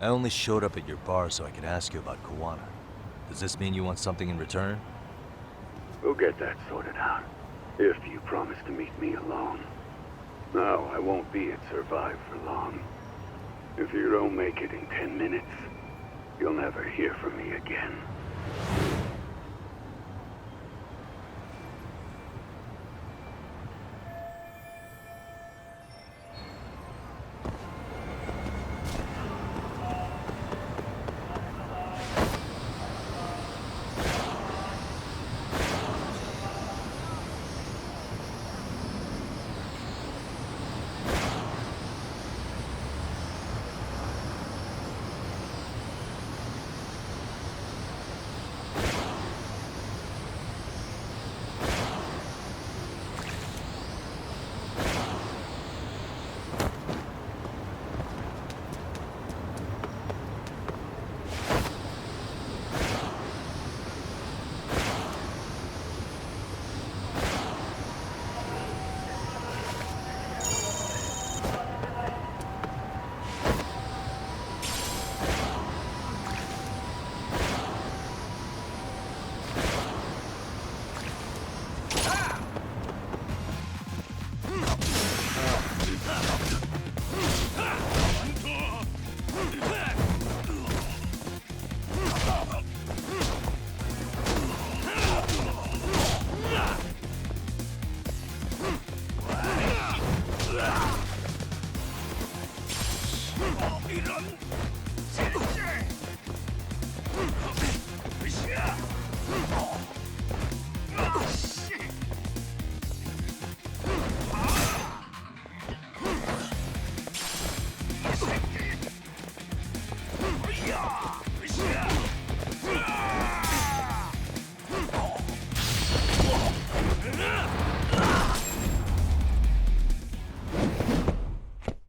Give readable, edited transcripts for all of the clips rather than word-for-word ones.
I only showed up at your bar so I could ask you about Kawana. Does this mean you want something in return? We'll get that sorted out, if you promise to meet me alone. No, I won't be at Survive for long. If you don't make it in 10 minutes, you'll never hear from me again.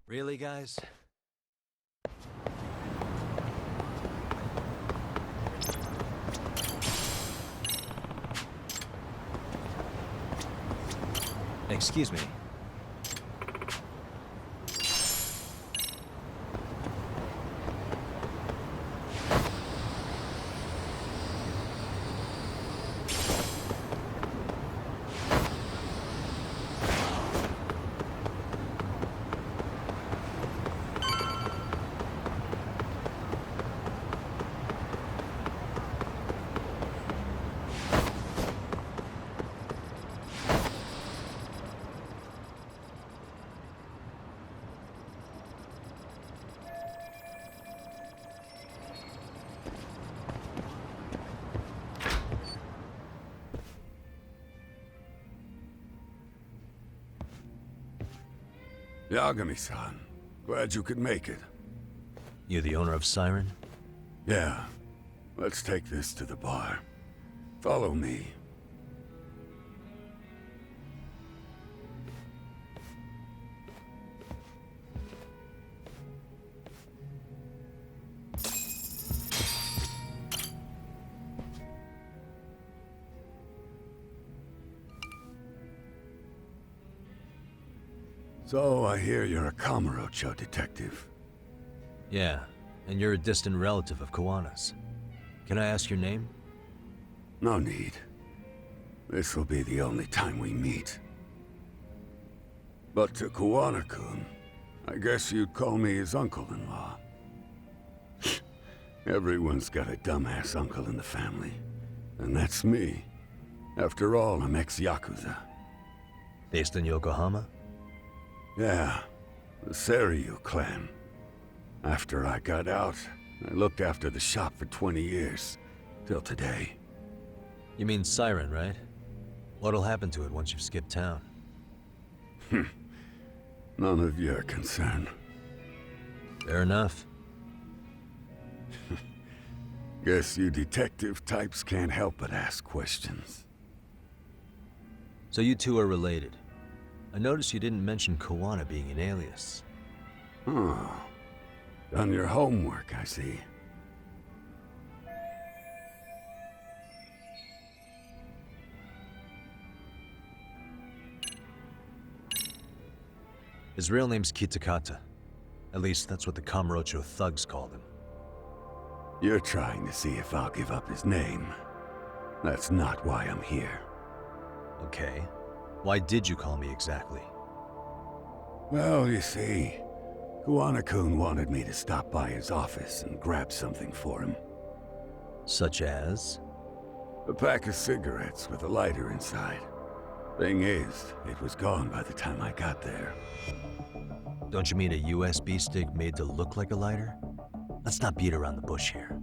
Really, guys? Excuse me. Yagami-san, glad you could make it. You the owner of Siren? Yeah. Let's take this to the bar. Follow me. So, I hear you're a Kamurocho detective. Yeah, and you're a distant relative of Kawana's. Can I ask your name? No need. This'll be the only time we meet. But to Kawana-kun, I guess you'd call me his uncle-in-law. Everyone's got a dumbass uncle in the family. And that's me. After all, I'm ex-Yakuza. Based in Yokohama? Yeah, the Seiryu clan. After I got out, I looked after the shop for 20 years. Till today. You mean Siren, right? What'll happen to it once you've skipped town? None of your concern. Fair enough. Guess you detective types can't help but ask questions. So you two are related. I noticed you didn't mention Kawana being an alias. Oh. Done your homework, I see. His real name's Kitakata. At least that's what the Kamurocho thugs called him. You're trying to see if I'll give up his name. That's not why I'm here. Okay. Why did you call me exactly? Well, you see, Kuwana-kun wanted me to stop by his office and grab something for him. Such as? A pack of cigarettes with a lighter inside. Thing is, it was gone by the time I got there. Don't you mean a USB stick made to look like a lighter? Let's not beat around the bush here.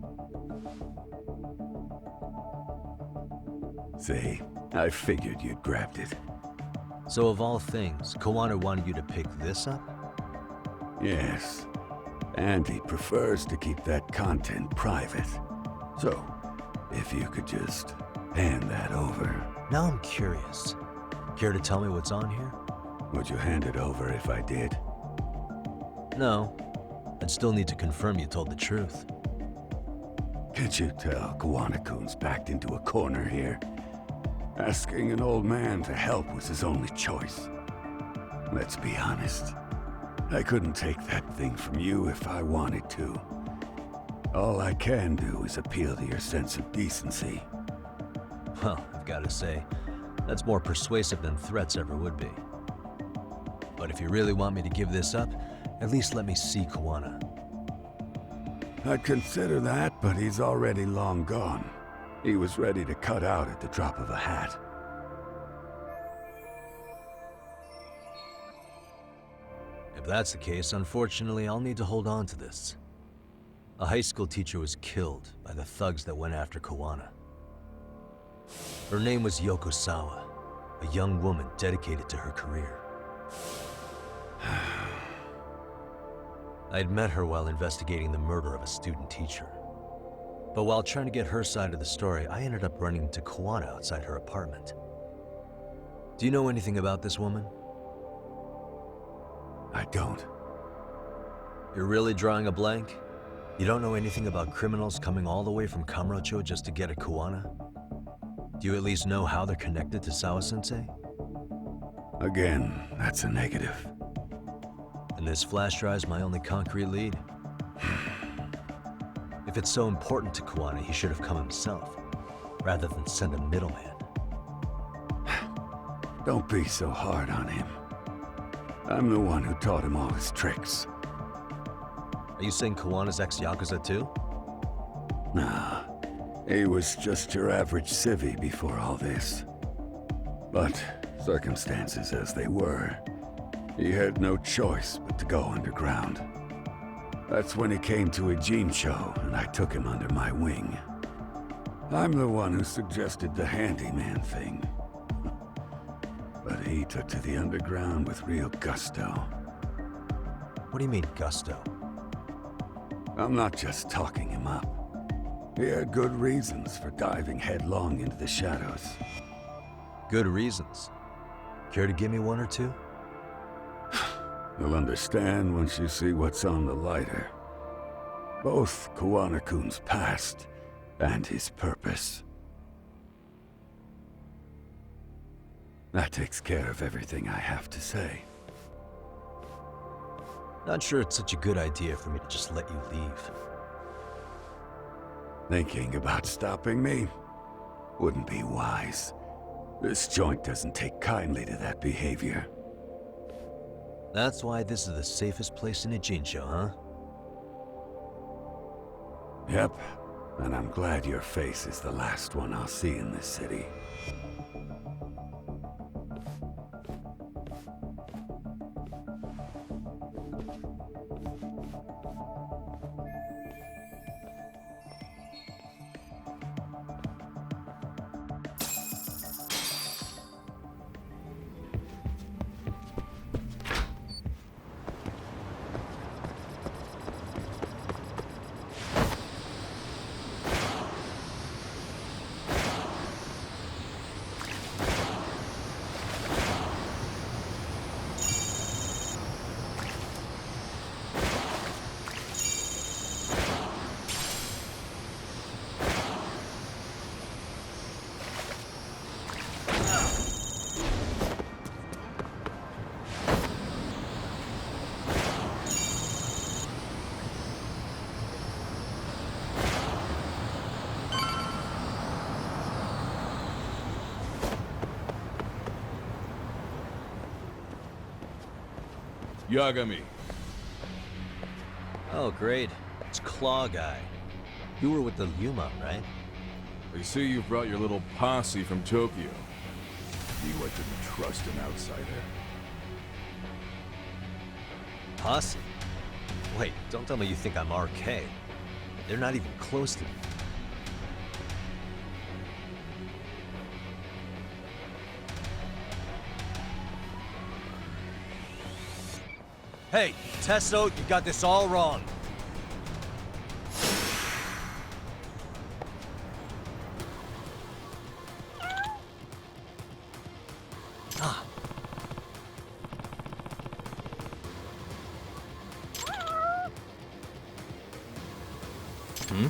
See, I figured you'd grabbed it. So of all things, Kawana wanted you to pick this up? Yes. And he prefers to keep that content private. So, if you could just hand that over. Now I'm curious. Care to tell me what's on here? Would you hand it over if I did? No. I'd still need to confirm you told the truth. Can't you tell Kawana-kun's backed into a corner here? Asking an old man to help was his only choice. Let's be honest. I couldn't take that thing from you if I wanted to. All I can do is appeal to your sense of decency. Well, I've got to say, that's more persuasive than threats ever would be. But if you really want me to give this up, at least let me see Kawana. I'd consider that, but he's already long gone. He was ready to cut out at the drop of a hat. If that's the case, unfortunately, I'll need to hold on to this. A high school teacher was killed by the thugs that went after Kawana. Her name was Yoko Sawa, a young woman dedicated to her career. I'd met her while investigating the murder of a student teacher. But while trying to get her side of the story, I ended up running into Kawana outside her apartment. Do you know anything about this woman? I don't. You're really drawing a blank? You don't know anything about criminals coming all the way from Kamurocho just to get at Kawana? Do you at least know how they're connected to Sawa-sensei? Again, that's a negative. And this flash drive's my only concrete lead. If it's so important to Kawana, he should have come himself, rather than send a middleman. Don't be so hard on him. I'm the one who taught him all his tricks. Are you saying Kawana's ex-Yakuza too? Nah, he was just your average civvy before all this. But, circumstances as they were, he had no choice but to go underground. That's when he came to a Jinsho, and I took him under my wing. I'm the one who suggested the handyman thing. But he took to the underground with real gusto. What do you mean, gusto? I'm not just talking him up. He had good reasons for diving headlong into the shadows. Good reasons. Care to give me one or two? You'll understand once you see what's on the lighter. Both Kawana-kun's past and his purpose. That takes care of everything I have to say. Not sure it's such a good idea for me to just let you leave. Thinking about stopping me wouldn't be wise. This joint doesn't take kindly to that behavior. That's why this is the safest place in a Jinsho, huh? Yep, and I'm glad your face is the last one I'll see in this city. Yagami. Oh, great. It's Claw Guy. You were with the Yuma, right? They say you brought your little posse from Tokyo. You I couldn't trust an outsider. Posse? Wait, don't tell me you think I'm RK. They're not even close to me. Hey, Tesso, you got this all wrong. Ah. Hmm?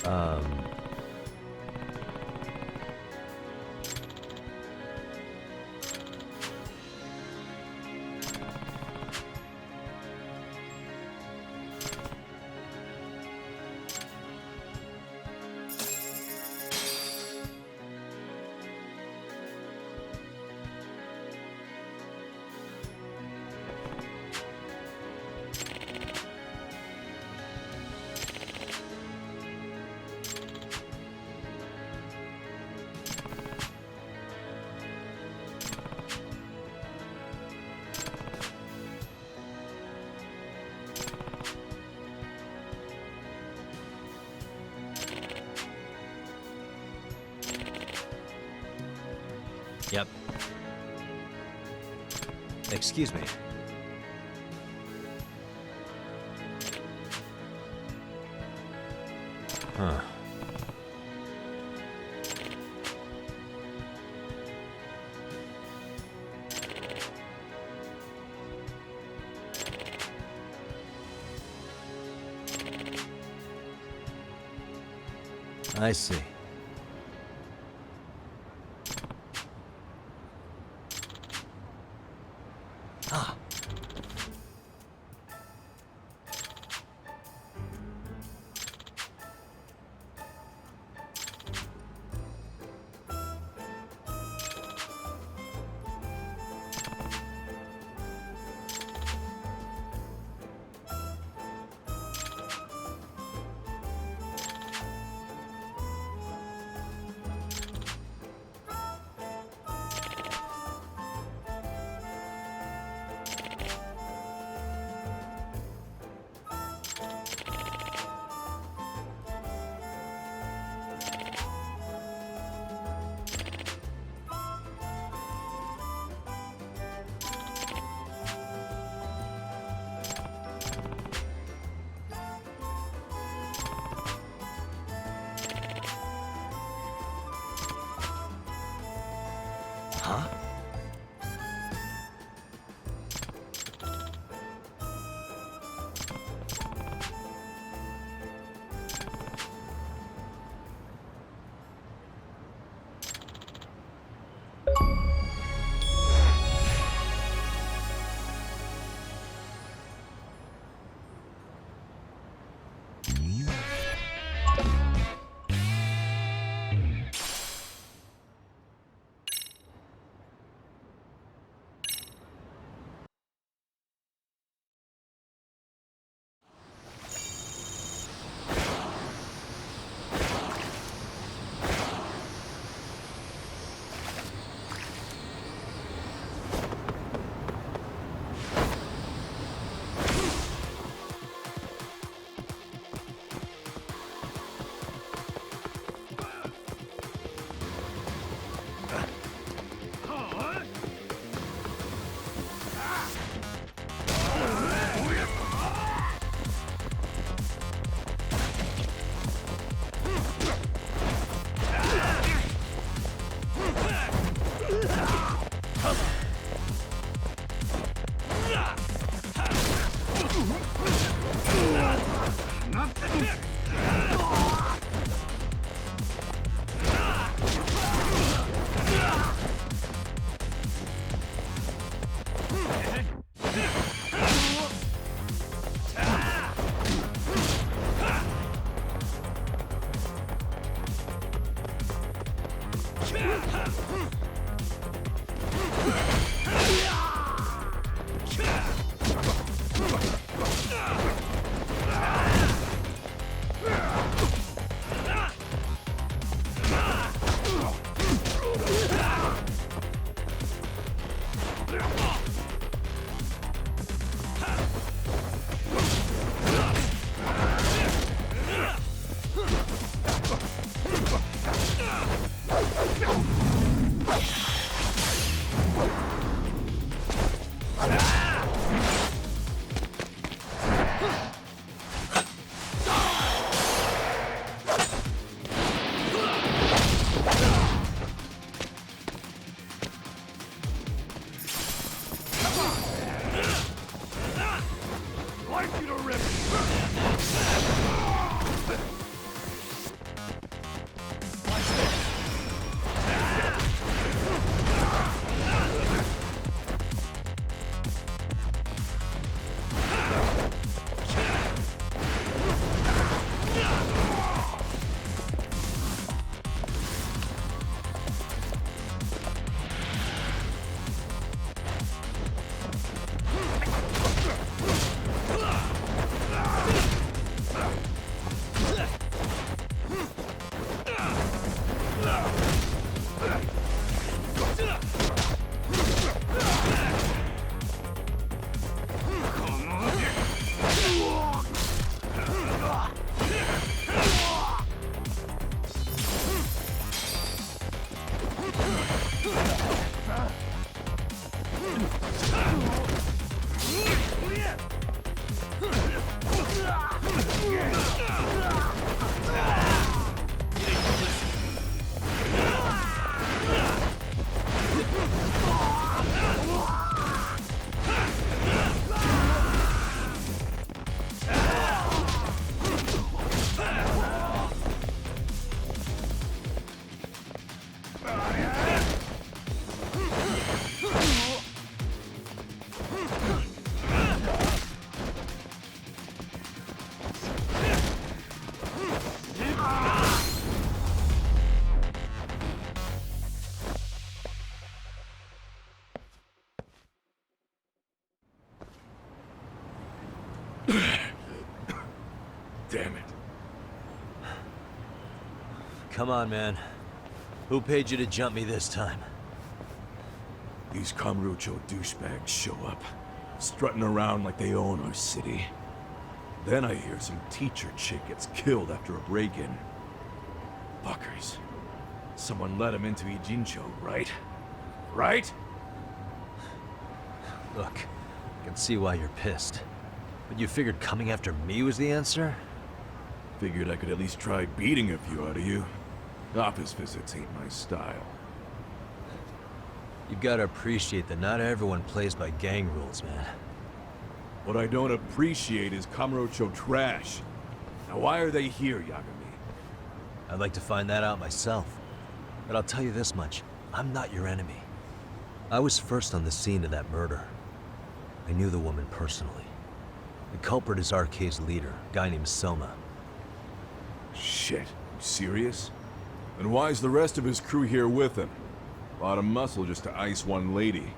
Um... Yep. Excuse me. Huh. I see. Ah. Damn it. Come on, man. Who paid you to jump me this time? These Kamurocho douchebags show up, strutting around like they own our city. Then I hear some teacher chick gets killed after a break-in. Fuckers. Someone let him into Ijincho, right? Right? Look, I can see why you're pissed. But you figured coming after me was the answer? Figured I could at least try beating a few out of you. Office visits ain't my style. You've got to appreciate that not everyone plays by gang rules, man. What I don't appreciate is Kamurocho trash. Now why are they here, Yagami? I'd like to find that out myself. But I'll tell you this much, I'm not your enemy. I was first on the scene of that murder. I knew the woman personally. The culprit is RK's leader, a guy named Soma. Shit, you serious? And why's the rest of his crew here with him? A lot of muscle just to ice one lady.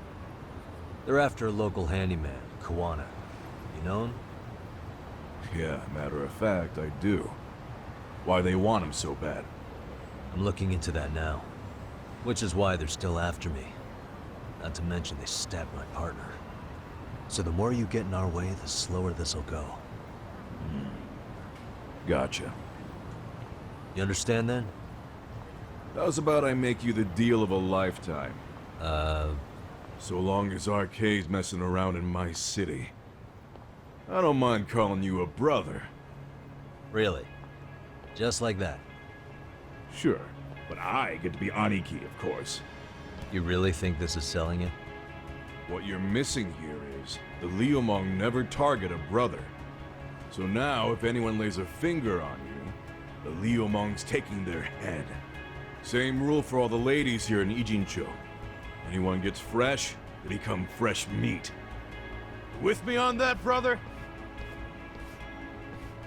They're after a local handyman, Kawana. You know him? Yeah, matter of fact, I do. Why they want him so bad? I'm looking into that now. Which is why they're still after me. Not to mention they stabbed my partner. So the more you get in our way, the slower this'll go. Gotcha. You understand then? How's about I make you the deal of a lifetime? So long as RK's messing around in my city. I don't mind calling you a brother. Really? Just like that? Sure, but I get to be Aniki, of course. You really think this is selling it? What you're missing here is the Liumong never target a brother. So now, if anyone lays a finger on you, the Liumong's taking their head. Same rule for all the ladies here in Ijincho. Anyone gets fresh, they become fresh meat. With me on that, brother?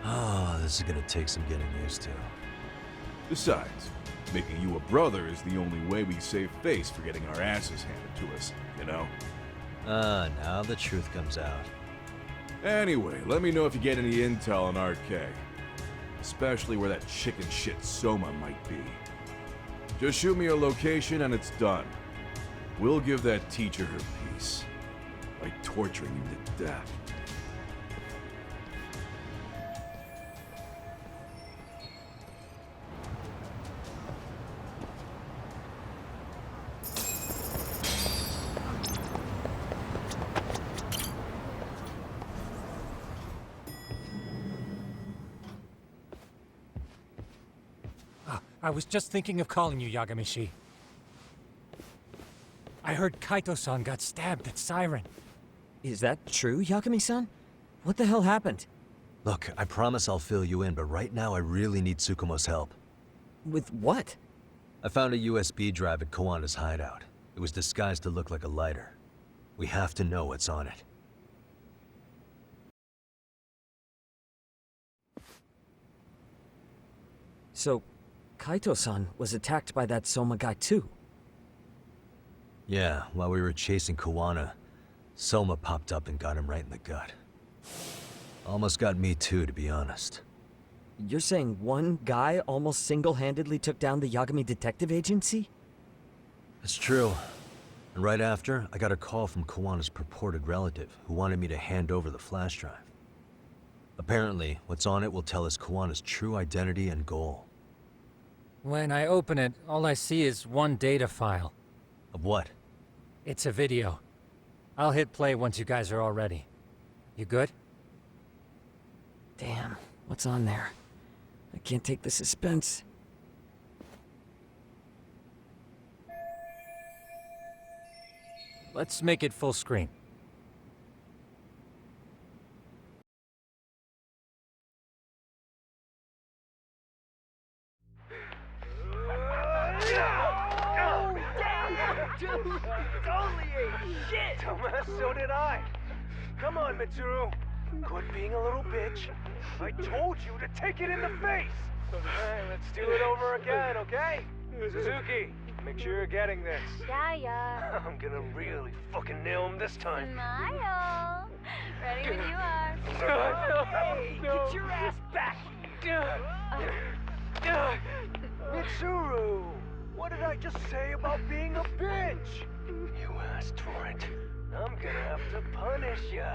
Oh, this is gonna take some getting used to. Besides, making you a brother is the only way we save face for getting our asses handed to us, you know? Now the truth comes out. Anyway, let me know if you get any intel on RK. Especially where that chicken shit Soma might be. Just shoot me a location and it's done. We'll give that teacher her peace. By torturing him to death. I was just thinking of calling you, Yagami-shi. I heard Kaito-san got stabbed at Siren. Is that true, Yagami-san? What the hell happened? Look, I promise I'll fill you in, but right now I really need Tsukumo's help. With what? I found a USB drive at Kawana's hideout. It was disguised to look like a lighter. We have to know what's on it. So, Kaito-san was attacked by that Soma guy too? Yeah, while we were chasing Kawana, Soma popped up and got him right in the gut. Almost got me too, to be honest. You're saying one guy almost single-handedly took down the Yagami Detective Agency? It's true. And right after, I got a call from Kawana's purported relative, who wanted me to hand over the flash drive. Apparently, what's on it will tell us Kawana's true identity and goal. When I open it, all I see is one data file. Of what? It's a video. I'll hit play once you guys are all ready. You good? Damn, what's on there? I can't take the suspense. Let's make it full screen. Dude, totally ate shit! Dumbass, so did I. Come on, Mitsuru. Quit being a little bitch. I told you to take it in the face! Alright, let's do it over again, okay? Suzuki, make sure you're getting this. Yeah. I'm gonna really fucking nail him this time. Smile. Ready when you are. Hey, get your ass back! Mitsuru! What did I just say about being a bitch? You asked for it. I'm gonna have to punish ya.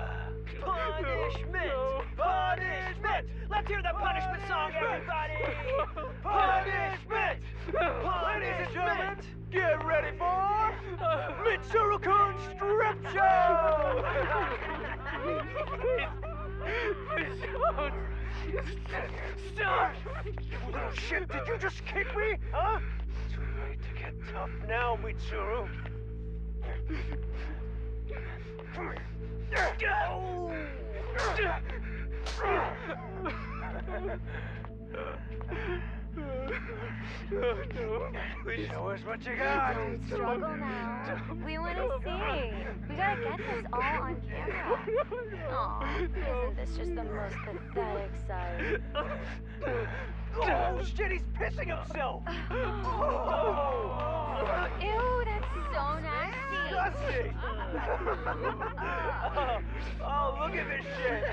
Punishment! Punishment! Let's hear the punishment song, everybody! Punishment! Punishment! Get ready for Mitsuru-kun Strip Show! Stop! You little shit, did you just kick me? Huh? Too late to get tough now, Mitsuru. Come here. Show us what you got. Don't struggle now. We want to see. We gotta get this all on camera. Aw, isn't this just the most pathetic sight? Oh shit, he's pissing himself! Ew, that's so nasty. Disgusting! Oh, look at this shit!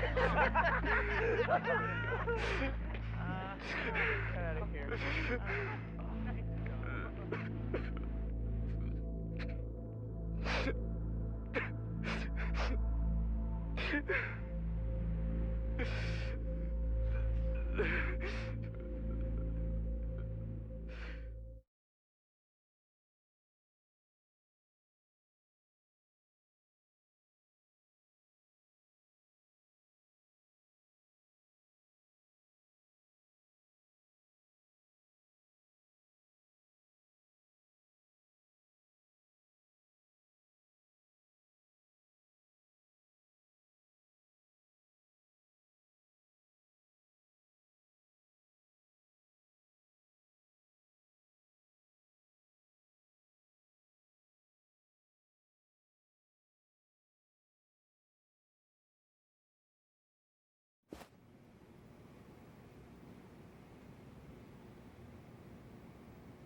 Get out of here.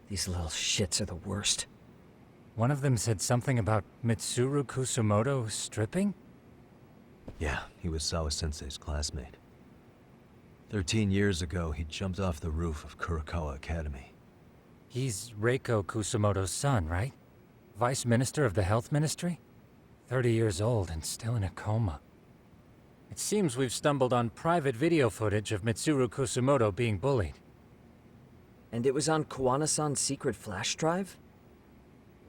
These little shits are the worst. One of them said something about Mitsuru Kusumoto stripping? Yeah, he was Sawa-sensei's classmate. 13 years ago, he jumped off the roof of Kurokawa Academy. He's Reiko Kusumoto's son, right? Vice Minister of the Health Ministry? 30 years old and still in a coma. It seems we've stumbled on private video footage of Mitsuru Kusumoto being bullied. And it was on Kawana-san's secret flash drive?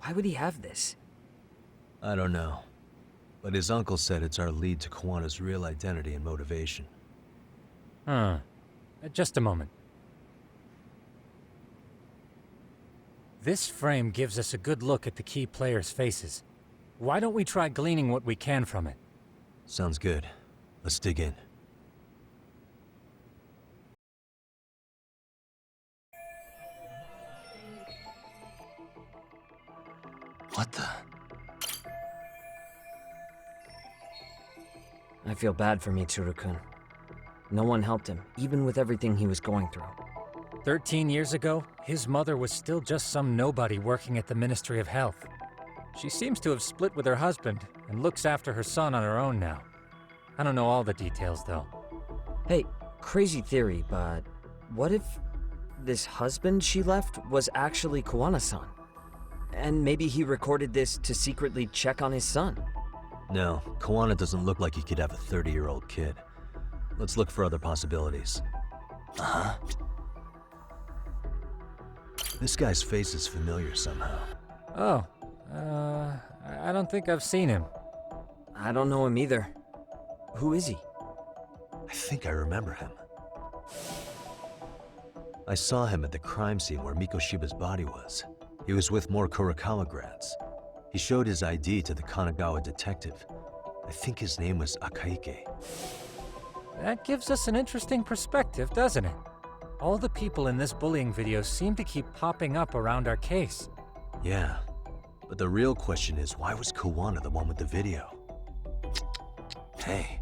Why would he have this? I don't know. But his uncle said it's our lead to Kawana's real identity and motivation. Huh. Just a moment. This frame gives us a good look at the key players' faces. Why don't we try gleaning what we can from it? Sounds good. Let's dig in. What the? I feel bad for Mitsuru-kun. No one helped him, even with everything he was going through. 13 years ago, his mother was still just some nobody working at the Ministry of Health. She seems to have split with her husband and looks after her son on her own now. I don't know all the details, though. Hey, crazy theory, but what if this husband she left was actually Kawana-san? And maybe he recorded this to secretly check on his son? No, Kawana doesn't look like he could have a 30-year-old kid. Let's look for other possibilities. Uh-huh. This guy's face is familiar somehow. Oh, I don't think I've seen him. I don't know him either. Who is he? I think I remember him. I saw him at the crime scene where Mikoshiba's body was. He was with more Kurokawa grads. He showed his ID to the Kanagawa detective. I think his name was Akaike. That gives us an interesting perspective, doesn't it? All the people in this bullying video seem to keep popping up around our case. Yeah, but the real question is, why was Kawana the one with the video? Hey,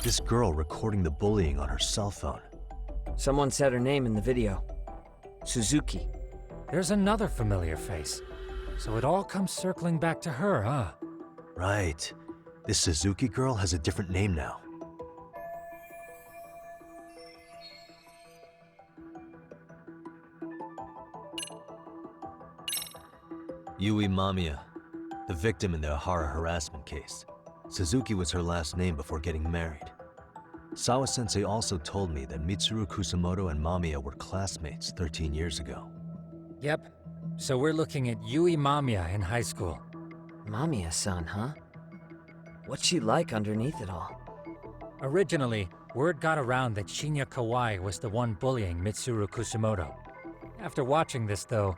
this girl recording the bullying on her cell phone. Someone said her name in the video. Suzuki. There's another familiar face. So it all comes circling back to her, huh? Right. This Suzuki girl has a different name now. Yui Mamiya, the victim in the Ahara harassment case. Suzuki was her last name before getting married. Sawa-sensei also told me that Mitsuru Kusumoto and Mamiya were classmates 13 years ago. Yep. So we're looking at Yui Mamiya in high school. Mamiya-san, huh? What's she like underneath it all? Originally, word got around that Shinya Kawai was the one bullying Mitsuru Kusumoto. After watching this, though,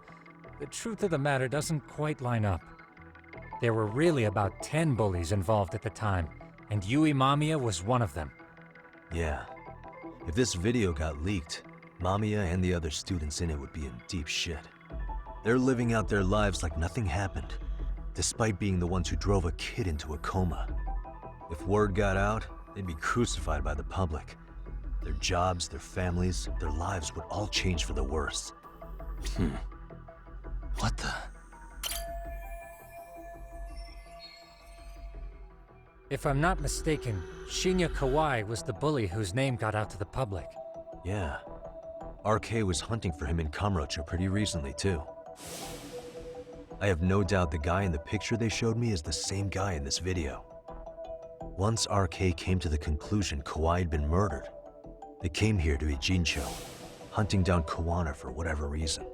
the truth of the matter doesn't quite line up. There were really about 10 bullies involved at the time, and Yui Mamiya was one of them. Yeah. If this video got leaked, Mamiya and the other students in it would be in deep shit. They're living out their lives like nothing happened, despite being the ones who drove a kid into a coma. If word got out, they'd be crucified by the public. Their jobs, their families, their lives would all change for the worse. What the? If I'm not mistaken, Shinya Kawai was the bully whose name got out to the public. Yeah. RK was hunting for him in Kamurocho pretty recently, too. I have no doubt the guy in the picture they showed me is the same guy in this video. Once RK came to the conclusion Kawai had been murdered, they came here to Ijincho, hunting down Kawana for whatever reason.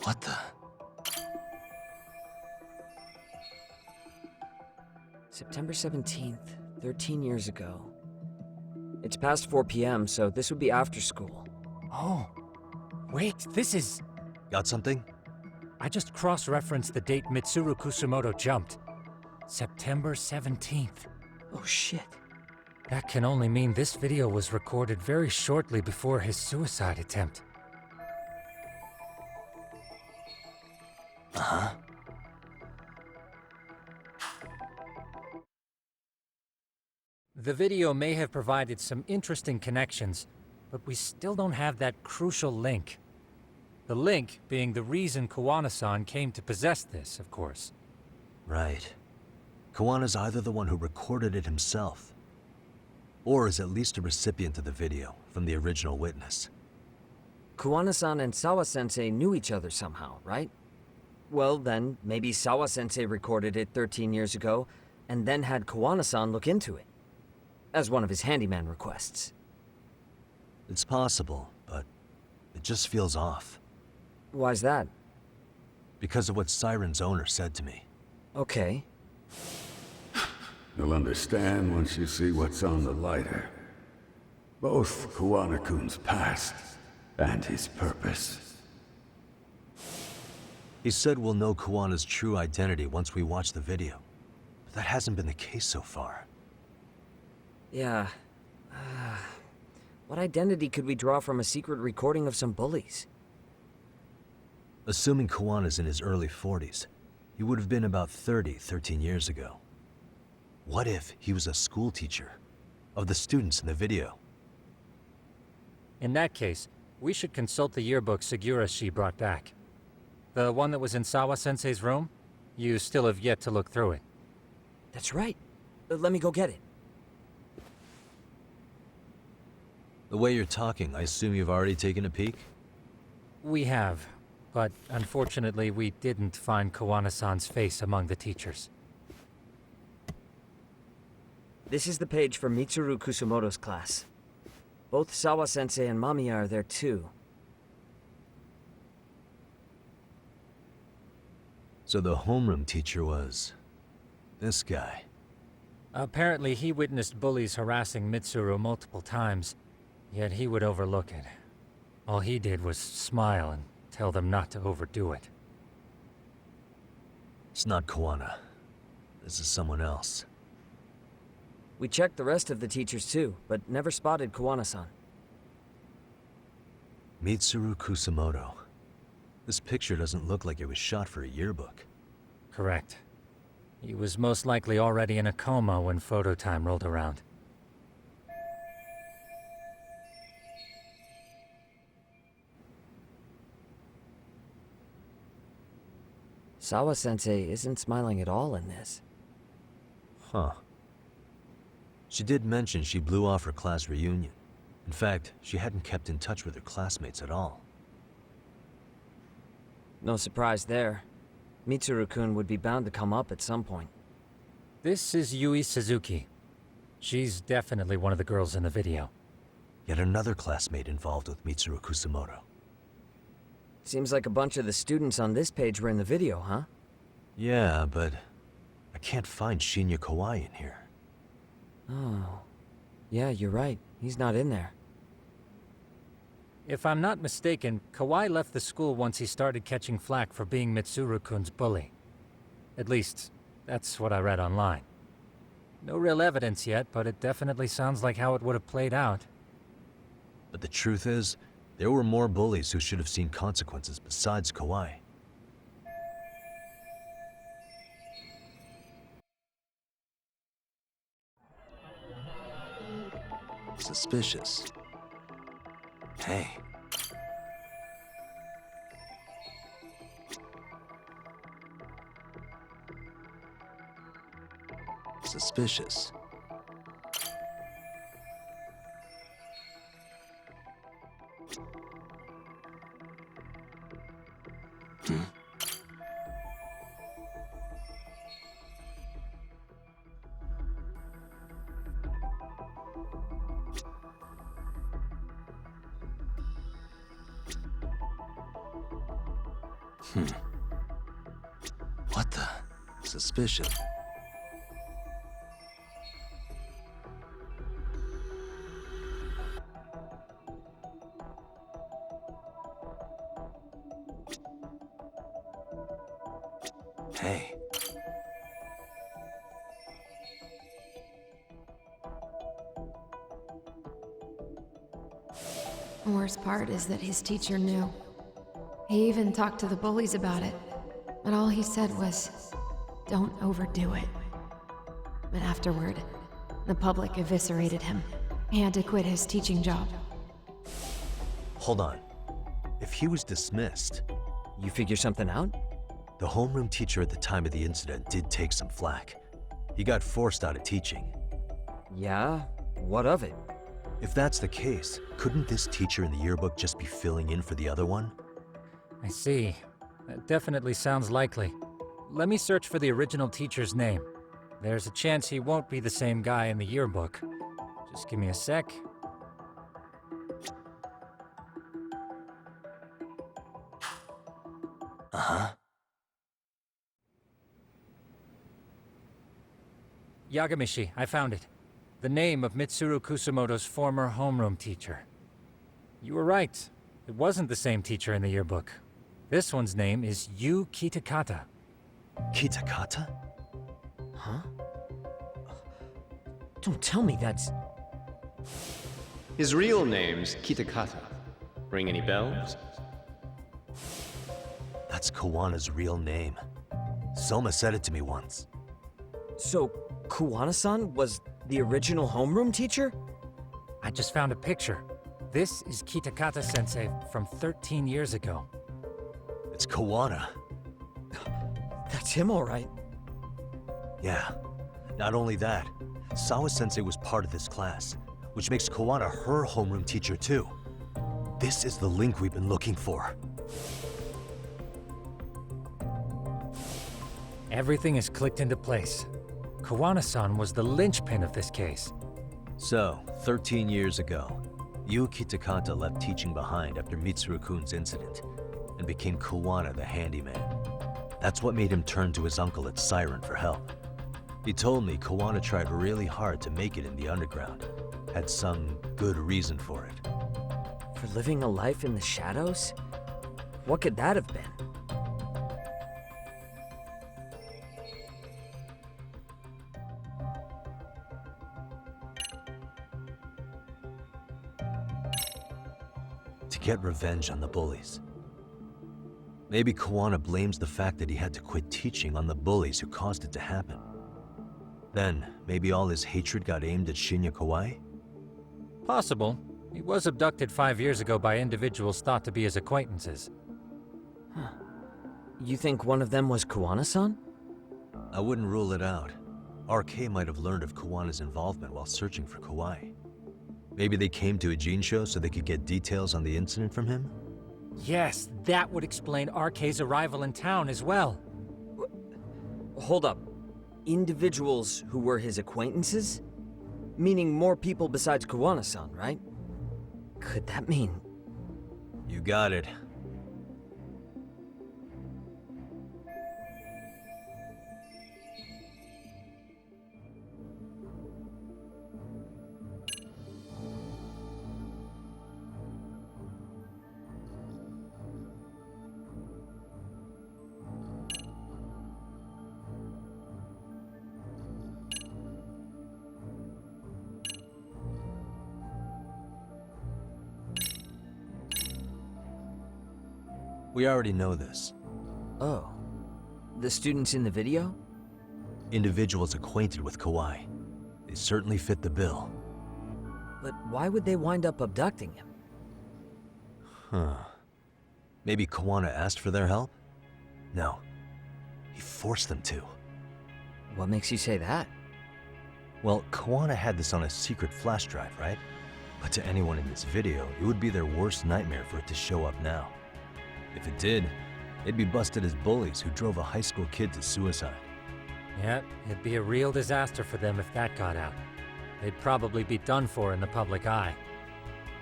What the? September 17th, 13 years ago. It's past 4 p.m., so this would be after school. Oh, wait, this is... Got something? I just cross-referenced the date Mitsuru Kusumoto jumped. September 17th. Oh shit. That can only mean this video was recorded very shortly before his suicide attempt. Uh-huh. The video may have provided some interesting connections, but we still don't have that crucial link. The link being the reason Kawana-san came to possess this, of course. Right. Kawana's either the one who recorded it himself, or is at least a recipient of the video from the original witness. Kawana-san and Sawa-sensei knew each other somehow, right? Well, then, maybe Sawa-sensei recorded it 13 years ago, and then had Kawana-san look into it, as one of his handyman requests. It's possible, but it just feels off. Why's that? Because of what Siren's owner said to me. Okay. You'll understand once you see what's on the lighter. Both Kawana-kun's past and his purpose. He said we'll know Kawana's true identity once we watch the video. But that hasn't been the case so far. Yeah. What identity could we draw from a secret recording of some bullies? Assuming Kawana's in his early 40s, he would have been about 30, 13 years ago. What if he was a school teacher of the students in the video? In that case, we should consult the yearbook Segura-shi brought back. The one that was in Sawa-sensei's room? You still have yet to look through it. That's right. Let me go get it. The way you're talking, I assume you've already taken a peek? We have, but unfortunately we didn't find Kawana-san's face among the teachers. This is the page for Mitsuru Kusumoto's class. Both Sawa-sensei and Mamiya are there too. So the homeroom teacher was... this guy. Apparently he witnessed bullies harassing Mitsuru multiple times, yet he would overlook it. All he did was smile and tell them not to overdo it. It's not Kawana. This is someone else. We checked the rest of the teachers too, but never spotted Kawana-san. Mitsuru Kusumoto. This picture doesn't look like it was shot for a yearbook. Correct. He was most likely already in a coma when photo time rolled around. Sawa-sensei isn't smiling at all in this. Huh. She did mention she blew off her class reunion. In fact, she hadn't kept in touch with her classmates at all. No surprise there. Mitsuru-kun would be bound to come up at some point. This is Yui Suzuki. She's definitely one of the girls in the video. Yet another classmate involved with Mitsuru Kusumoto. Seems like a bunch of the students on this page were in the video, huh? Yeah, but I can't find Shinya Kawai in here. Oh. Yeah, you're right. He's not in there. If I'm not mistaken, Kawai left the school once he started catching flack for being Mitsuru-kun's bully. At least, that's what I read online. No real evidence yet, but it definitely sounds like how it would have played out. But the truth is, there were more bullies who should have seen consequences besides Kawai. Suspicious. Hey. Suspicious. What the? Suspicious. Hey. The worst part is that his teacher knew. He even talked to the bullies about it, but all he said was, "Don't overdo it." But afterward, the public eviscerated him. He had to quit his teaching job. Hold on. If he was dismissed, You figure something out? the homeroom teacher at the time of the incident did take some flack. He got forced out of teaching. Yeah? What of it? If that's the case, couldn't this teacher in the yearbook just be filling in for the other one? I see. That definitely sounds likely. Let me search for the original teacher's name. There's a chance he won't be the same guy in the yearbook. Just give me a sec. Uh-huh. Yagamishi, I found it. The name of Mitsuru Kusumoto's former homeroom teacher. You were right. It wasn't the same teacher in the yearbook. This one's name is Yu Kitakata. Kitakata? Huh? Don't tell me that's... His real name's Kitakata. Ring any bells? That's Kawana's real name. Soma said it to me once. So, Kuwana-san was the original homeroom teacher? I just found a picture. This is Kitakata-sensei from 13 years ago. It's Kawana. That's him, all right. Yeah. Not only that, Sawa-sensei was part of this class, which makes Kawana her homeroom teacher too. This is the link we've been looking for. Everything is clicked into place. Kawana-san was the linchpin of this case. So, 13 years ago, Yu Kitakata left teaching behind after Mitsuru-kun's incident, and became Kawana the handyman. That's what made him turn to his uncle at Siren for help. He told me Kawana tried really hard to make it in the underground, had some good reason for it. For living a life in the shadows? What could that have been? To get revenge on the bullies. Maybe Kawana blames the fact that he had to quit teaching on the bullies who caused it to happen. Then, maybe all his hatred got aimed at Shinya Kawai? Possible. He was abducted 5 years ago by individuals thought to be his acquaintances. Huh. You think one of them was Kuwana-san? I wouldn't rule it out. RK might have learned of Kawana's involvement while searching for Kawai. Maybe they came to a Gene show so they could get details on the incident from him? Yes, that would explain RK's arrival in town as well. Hold up. Individuals who were his acquaintances? Meaning more people besides Kuwana-san, right? Could that mean... You got it. We already know this. Oh. The students in the video? Individuals acquainted with Kawai. They certainly fit the bill. But why would they wind up abducting him? Huh. Maybe Kawana asked for their help? No. He forced them to. What makes you say that? Well, Kawana had this on a secret flash drive, right? But to anyone in this video, it would be their worst nightmare for it to show up now. If it did, they'd be busted as bullies who drove a high school kid to suicide. Yep, it'd be a real disaster for them if that got out. They'd probably be done for in the public eye.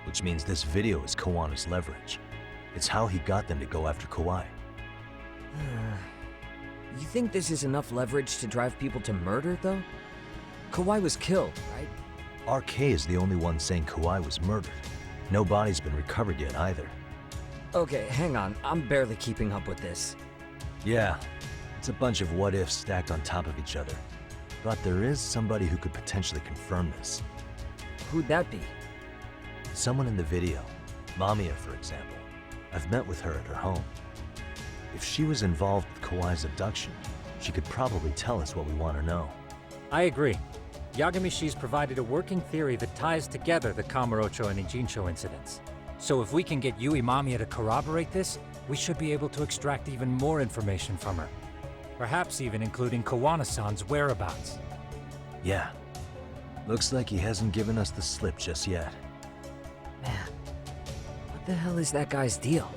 Which means this video is Kawana's leverage. It's how he got them to go after Kawai. You think this is enough leverage to drive people to murder, though? Kawai was killed, right? RK is the only one saying Kawai was murdered. No body's been recovered yet either. Okay, hang on. I'm barely keeping up with this. Yeah, It's a bunch of what-ifs stacked on top of each other. But there is somebody who could potentially confirm this. Who'd that be? Someone in the video. Mamiya, for example. I've met with her at her home. If she was involved with Kawai's abduction, she could probably tell us what we want to know. I agree. Yagamishi's provided a working theory that ties together the Kamurocho and Ijincho incidents. So if we can get Yui Mamiya to corroborate this, we should be able to extract even more information from her. Perhaps even including Kawana-san's whereabouts. Yeah. Looks like he hasn't given us the slip just yet. Man, what the hell is that guy's deal?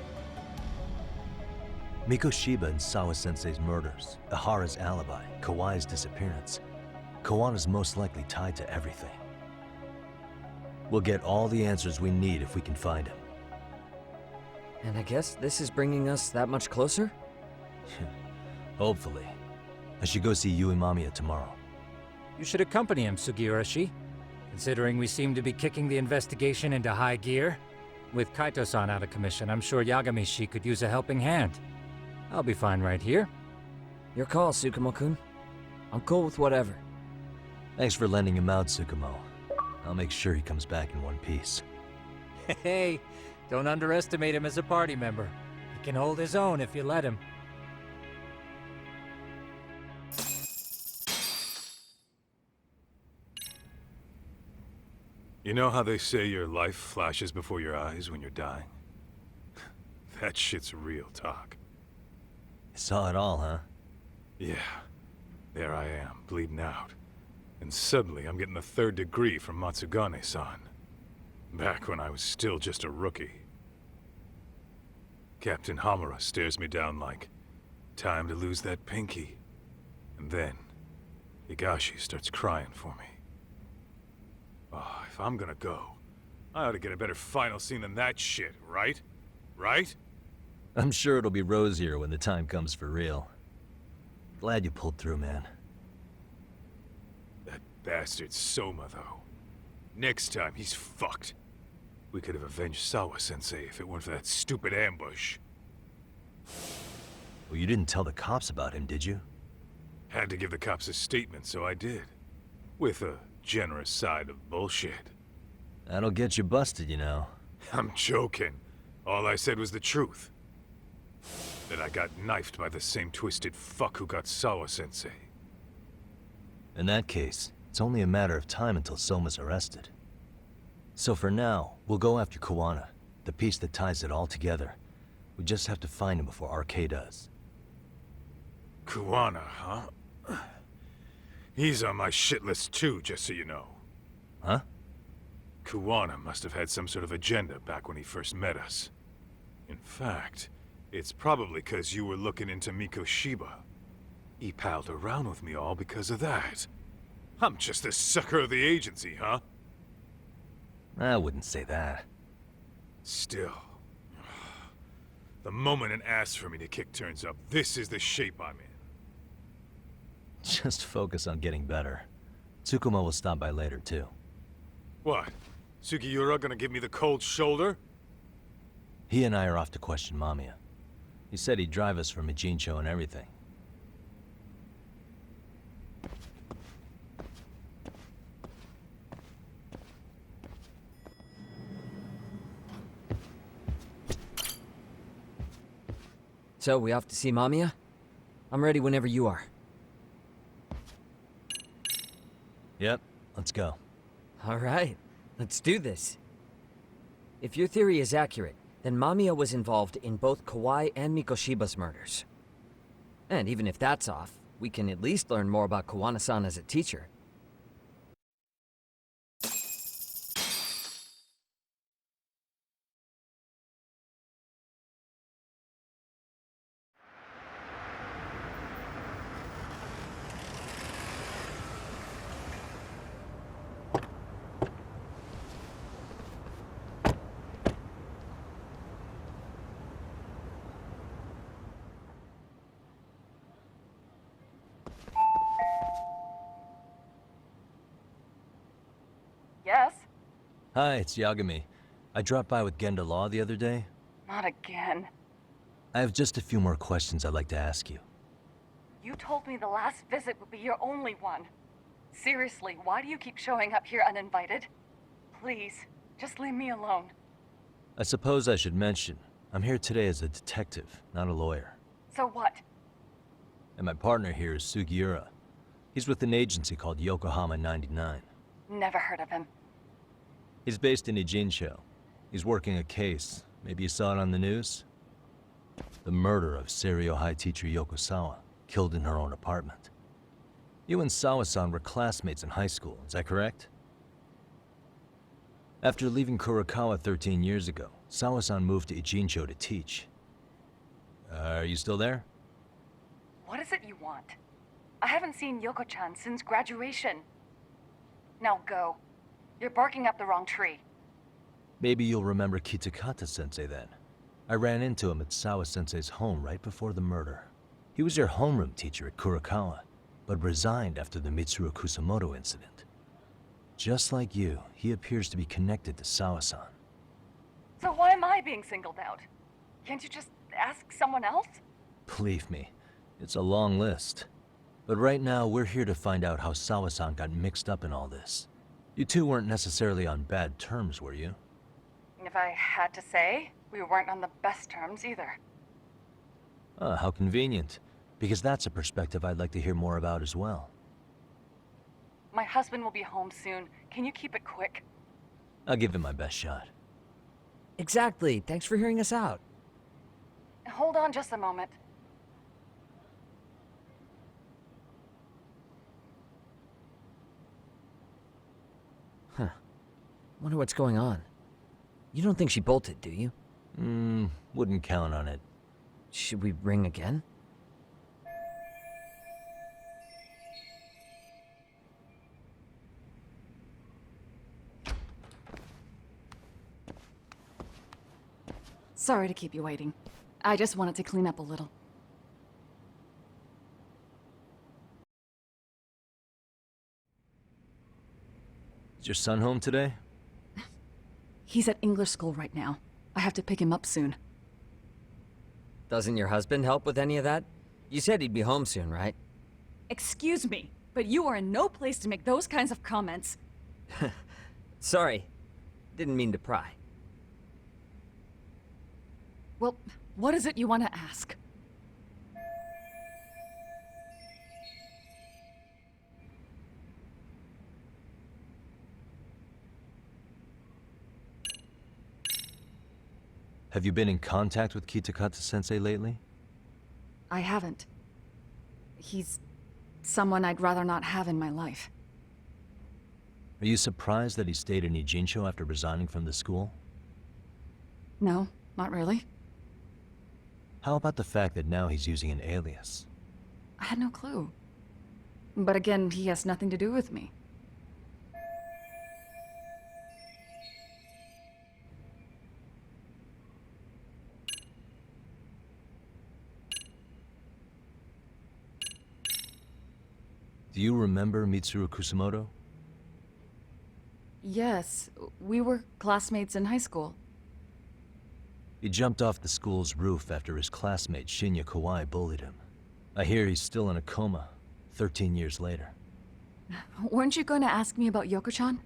Mikoshiba and Sawa-sensei's murders, Ihara's alibi, Kawai's disappearance. Kawana's most likely tied to everything. We'll get all the answers we need if we can find him. And I guess this is bringing us that much closer? Hopefully. I should go see Yui Mamiya tomorrow. You should accompany him, Sugiurashi. Considering we seem to be kicking the investigation into high gear. With Kaito-san out of commission, I'm sure Yagami-shi could use a helping hand. I'll be fine right here. Your call, Tsukumo-kun. I'm cool with whatever. Thanks for lending him out, Tsukumo. I'll make sure he comes back in one piece. Hey, don't underestimate him as a party member. He can hold his own if you let him. You know how they say your life flashes before your eyes when you're dying? That shit's real talk. You saw it all, huh? Yeah. There I am, bleeding out. And suddenly I'm getting the 3rd degree from Matsugane-san. Back when I was still just a rookie. Captain Hamura stares me down like, time to lose that pinky. And then, Higashi starts crying for me. Oh, if I'm gonna go, I ought to get a better final scene than that shit, right? Right? I'm sure it'll be rosier when the time comes for real. Glad you pulled through, man. That bastard Soma, though. Next time, he's fucked. We could have avenged Sawa-sensei if it weren't for that stupid ambush. Well, you didn't tell the cops about him, did you? Had to give the cops a statement, so I did. With a generous side of bullshit. That'll get you busted, you know. I'm joking. All I said was the truth. That I got knifed by the same twisted fuck who got Sawa-sensei. In that case, it's only a matter of time until Soma's arrested. So for now, we'll go after Kawana, the piece that ties it all together. We just have to find him before RK does. Kawana, huh? He's on my shit list too, just so you know. Huh? Kawana must have had some sort of agenda back when he first met us. In fact, it's probably because you were looking into Mikoshiba. He palled around with me all because of that. I'm just a sucker of the agency, huh? I wouldn't say that. Still. The moment an ass for me to kick turns up, this is the shape I'm in. Just focus on getting better. Tsukumo will stop by later, too. What? Sugiura gonna give me the cold shoulder? He and I are off to question Mamiya. He said he'd drive us from Ijincho and everything. So, we off to see Mamiya? I'm ready whenever you are. Yep, let's go. Alright, let's do this. If your theory is accurate, then Mamiya was involved in both Kawai and Mikoshiba's murders. And even if that's off, we can at least learn more about Kawana-san as a teacher. Yes? Hi, it's Yagami. I dropped by with Genda Law the other day. Not again. I have just a few more questions I'd like to ask you. You told me the last visit would be your only one. Seriously, why do you keep showing up here uninvited? Please, just leave me alone. I suppose I should mention, I'm here today as a detective, not a lawyer. So what? And my partner here is Sugiura. He's with an agency called Yokohama 99. Never heard of him. He's based in Ijincho. He's working a case. Maybe you saw it on the news? The murder of Seiryo High teacher Yokosawa, killed in her own apartment. You and Sawa-san were classmates in high school, is that correct? After leaving Kurokawa 13 years ago, Sawa-san moved to Ijincho to teach. Are you still there? What is it you want? I haven't seen Yoko-chan since graduation. Now go. You're barking up the wrong tree. Maybe you'll remember Kitakata-sensei then. I ran into him at Sawa-sensei's home right before the murder. He was your homeroom teacher at Kurokawa, but resigned after the Mitsuru Kusamoto incident. Just like you, he appears to be connected to Sawa-san. So why am I being singled out? Can't you just ask someone else? Believe me, it's a long list. But right now, we're here to find out how Sawa-san got mixed up in all this. You two weren't necessarily on bad terms, were you? If I had to say, we weren't on the best terms either. Ah, how convenient. Because that's a perspective I'd like to hear more about as well. My husband will be home soon. Can you keep it quick? I'll give it my best shot. Exactly. Thanks for hearing us out. Hold on just a moment. Huh. Wonder what's going on. You don't think she bolted, do you? Wouldn't count on it. Should we ring again? Sorry to keep you waiting. I just wanted to clean up a little. Is your son home today? He's at English school right now. I have to pick him up soon. Doesn't your husband help with any of that? You said he'd be home soon, right? Excuse me, but you are in no place to make those kinds of comments. Sorry. Didn't mean to pry. Well, what is it you want to ask? Have you been in contact with Kitakata-sensei lately? I haven't. He's someone I'd rather not have in my life. Are you surprised that he stayed in Ijincho after resigning from the school? No, not really. How about the fact that now he's using an alias? I had no clue. But again, he has nothing to do with me. Do you remember Mitsuru Kusamoto? Yes, we were classmates in high school. He jumped off the school's roof after his classmate Shinya Kawai bullied him. I hear he's still in a coma, 13 years later. Weren't you going to ask me about Yoko-chan?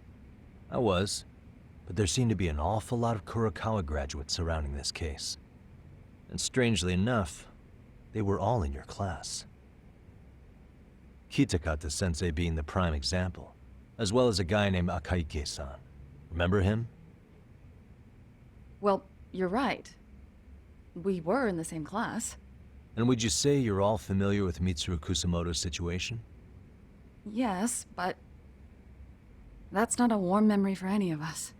I was, but there seemed to be an awful lot of Kurokawa graduates surrounding this case. And strangely enough, they were all in your class. Kitakata-sensei being the prime example, as well as a guy named Akaike-san. Remember him? Well, you're right. We were in the same class. And would you say you're all familiar with Mitsuru Kusamoto's situation? Yes, but that's not a warm memory for any of us.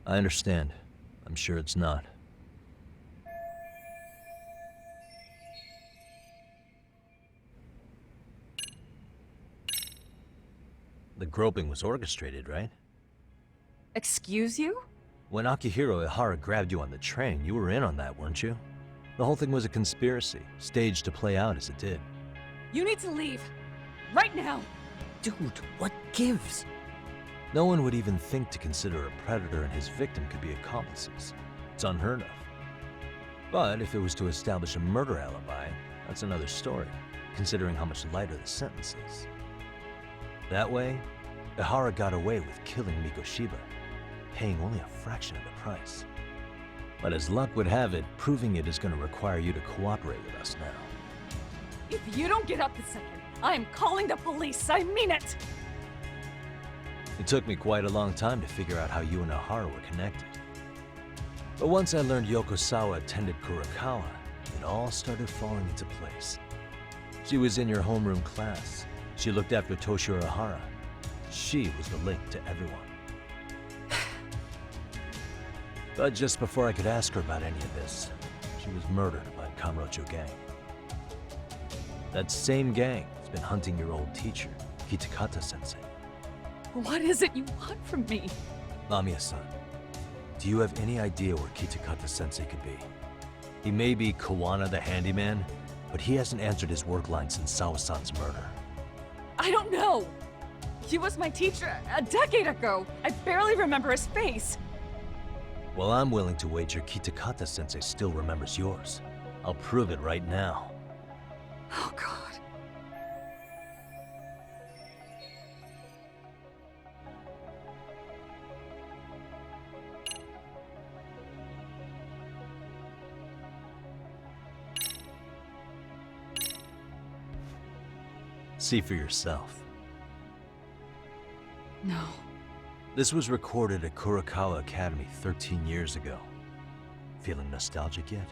I understand. I'm sure it's not. The groping was orchestrated, right? Excuse you? When Akihiro Ihara grabbed you on the train, you were in on that, weren't you? The whole thing was a conspiracy, staged to play out as it did. You need to leave. Right now! Dude, what gives? No one would even think to consider a predator and his victim could be accomplices. It's unheard of. But if it was to establish a murder alibi, that's another story, considering how much lighter the sentence is. That way, Ihara got away with killing Mikoshiba, paying only a fraction of the price. But as luck would have it, proving it is going to require you to cooperate with us now. If you don't get up this second, I am calling the police. I mean it. It took me quite a long time to figure out how you and Ihara were connected. But once I learned Yokosawa attended Kurakawa, it all started falling into place. She was in your homeroom class. She looked after Toshiro Ihara. She was the link to everyone. But just before I could ask her about any of this, she was murdered by Kamurocho gang. That same gang has been hunting your old teacher, Kitakata-sensei. What is it you want from me? Lamia-san, do you have any idea where Kitakata-sensei could be? He may be Kawana the handyman, but he hasn't answered his work line since Sawa-san's murder. I don't know. He was my teacher a decade ago. I barely remember his face. Well, I'm willing to wager Kitakata-sensei still remembers yours. I'll prove it right now. Oh, God. See for yourself. No. This was recorded at Kurakawa Academy 13 years ago. Feeling nostalgic yet?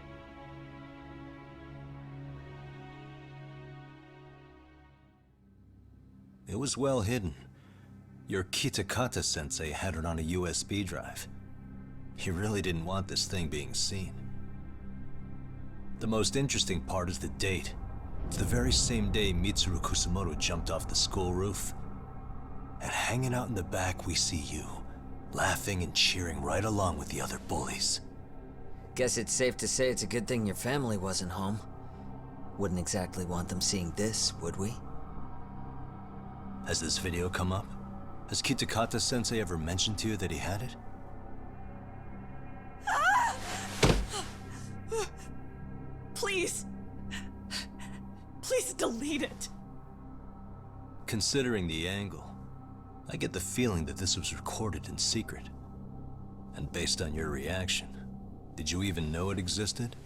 It was well hidden. Your Kitakata-sensei had it on a USB drive. He really didn't want this thing being seen. The most interesting part is the date. It's the very same day Mitsuru Kusumoto jumped off the school roof. And hanging out in the back, we see you, laughing and cheering right along with the other bullies. Guess it's safe to say it's a good thing your family wasn't home. Wouldn't exactly want them seeing this, would we? Has this video come up? Has Kitakata-sensei ever mentioned to you that he had it? Please. Please delete it. Considering the angle, I get the feeling that this was recorded in secret. And based on your reaction, did you even know it existed?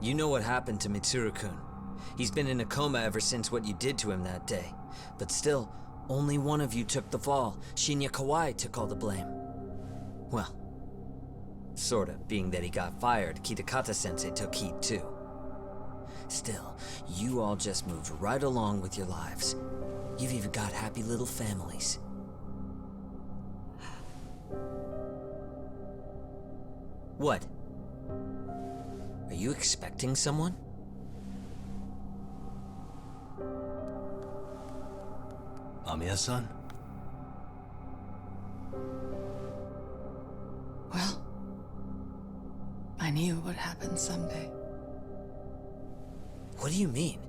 You know what happened to Mitsuru-kun. He's been in a coma ever since what you did to him that day. But still, only one of you took the fall. Shinya Kawai took all the blame. Well, sorta, being that he got fired, Kitakata-sensei took heat too. Still, you all just moved right along with your lives. You've even got happy little families. What? Are you expecting someone? Amiya-san? Well, I knew it would happen someday. What do you mean?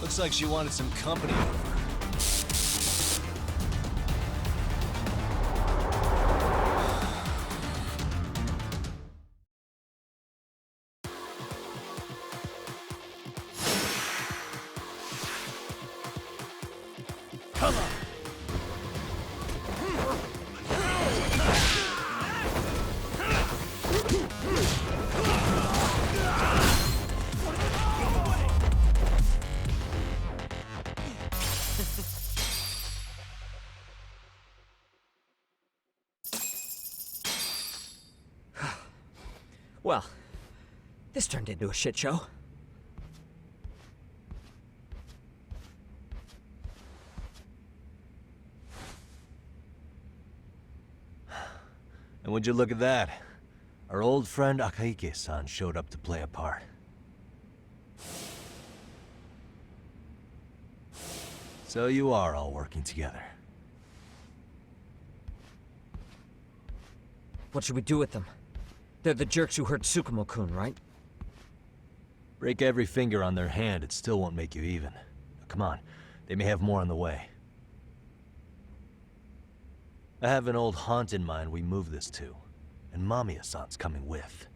Looks like she wanted some company over. Come on! Well, this turned into a shit show. And would you look at that? Our old friend Akaike-san showed up to play a part. So you are all working together. What should we do with them? They're the jerks who hurt Tsukumo-kun, right? Break every finger on their hand, it still won't make you even. Come on, they may have more on the way. I have an old haunt in mind we move this to, and Mamiya-san's coming with.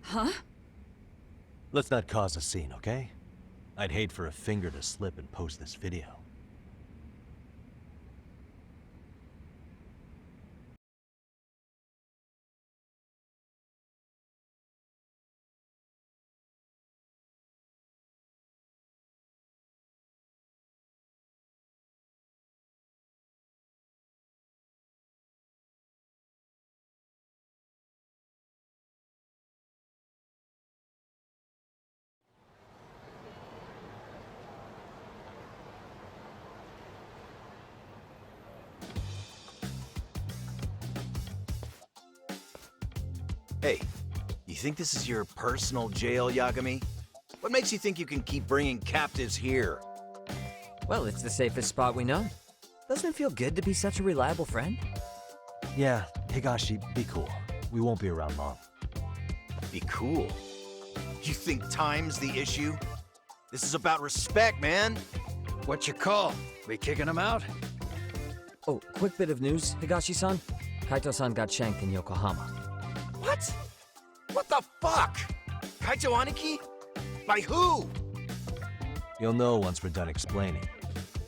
Huh? Let's not cause a scene, okay? I'd hate for a finger to slip and post this video. Hey, you think this is your personal jail, Yagami? What makes you think you can keep bringing captives here? Well, it's the safest spot we know. Doesn't it feel good to be such a reliable friend? Yeah, Higashi, be cool. We won't be around long. Be cool. You think time's the issue? This is about respect, man. What's your call? We kicking him out? Oh, quick bit of news, Higashi-san. Kaito-san got shanked in Yokohama. What? What the fuck? Kaito Aniki? By who? You'll know once we're done explaining.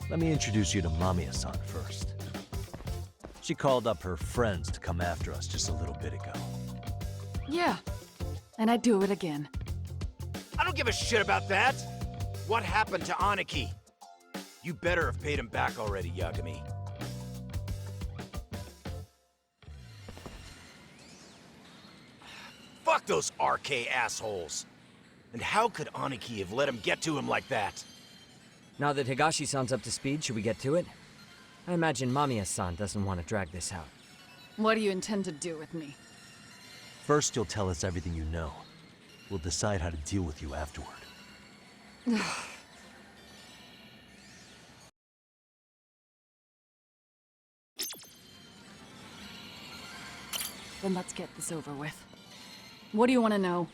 Let me introduce you to Mamiya-san first. She called up her friends to come after us just a little bit ago. Yeah. And I'd do it again. I don't give a shit about that. What happened to Aniki? You better have paid him back already, Yagami. Fuck those RK assholes. And how could Aniki have let him get to him like that? Now that Higashi-san's up to speed, should we get to it? I imagine Mamiya-san doesn't want to drag this out. What do you intend to do with me? First, you'll tell us everything you know. We'll decide how to deal with you afterward. Then let's get this over with. What do you want to know?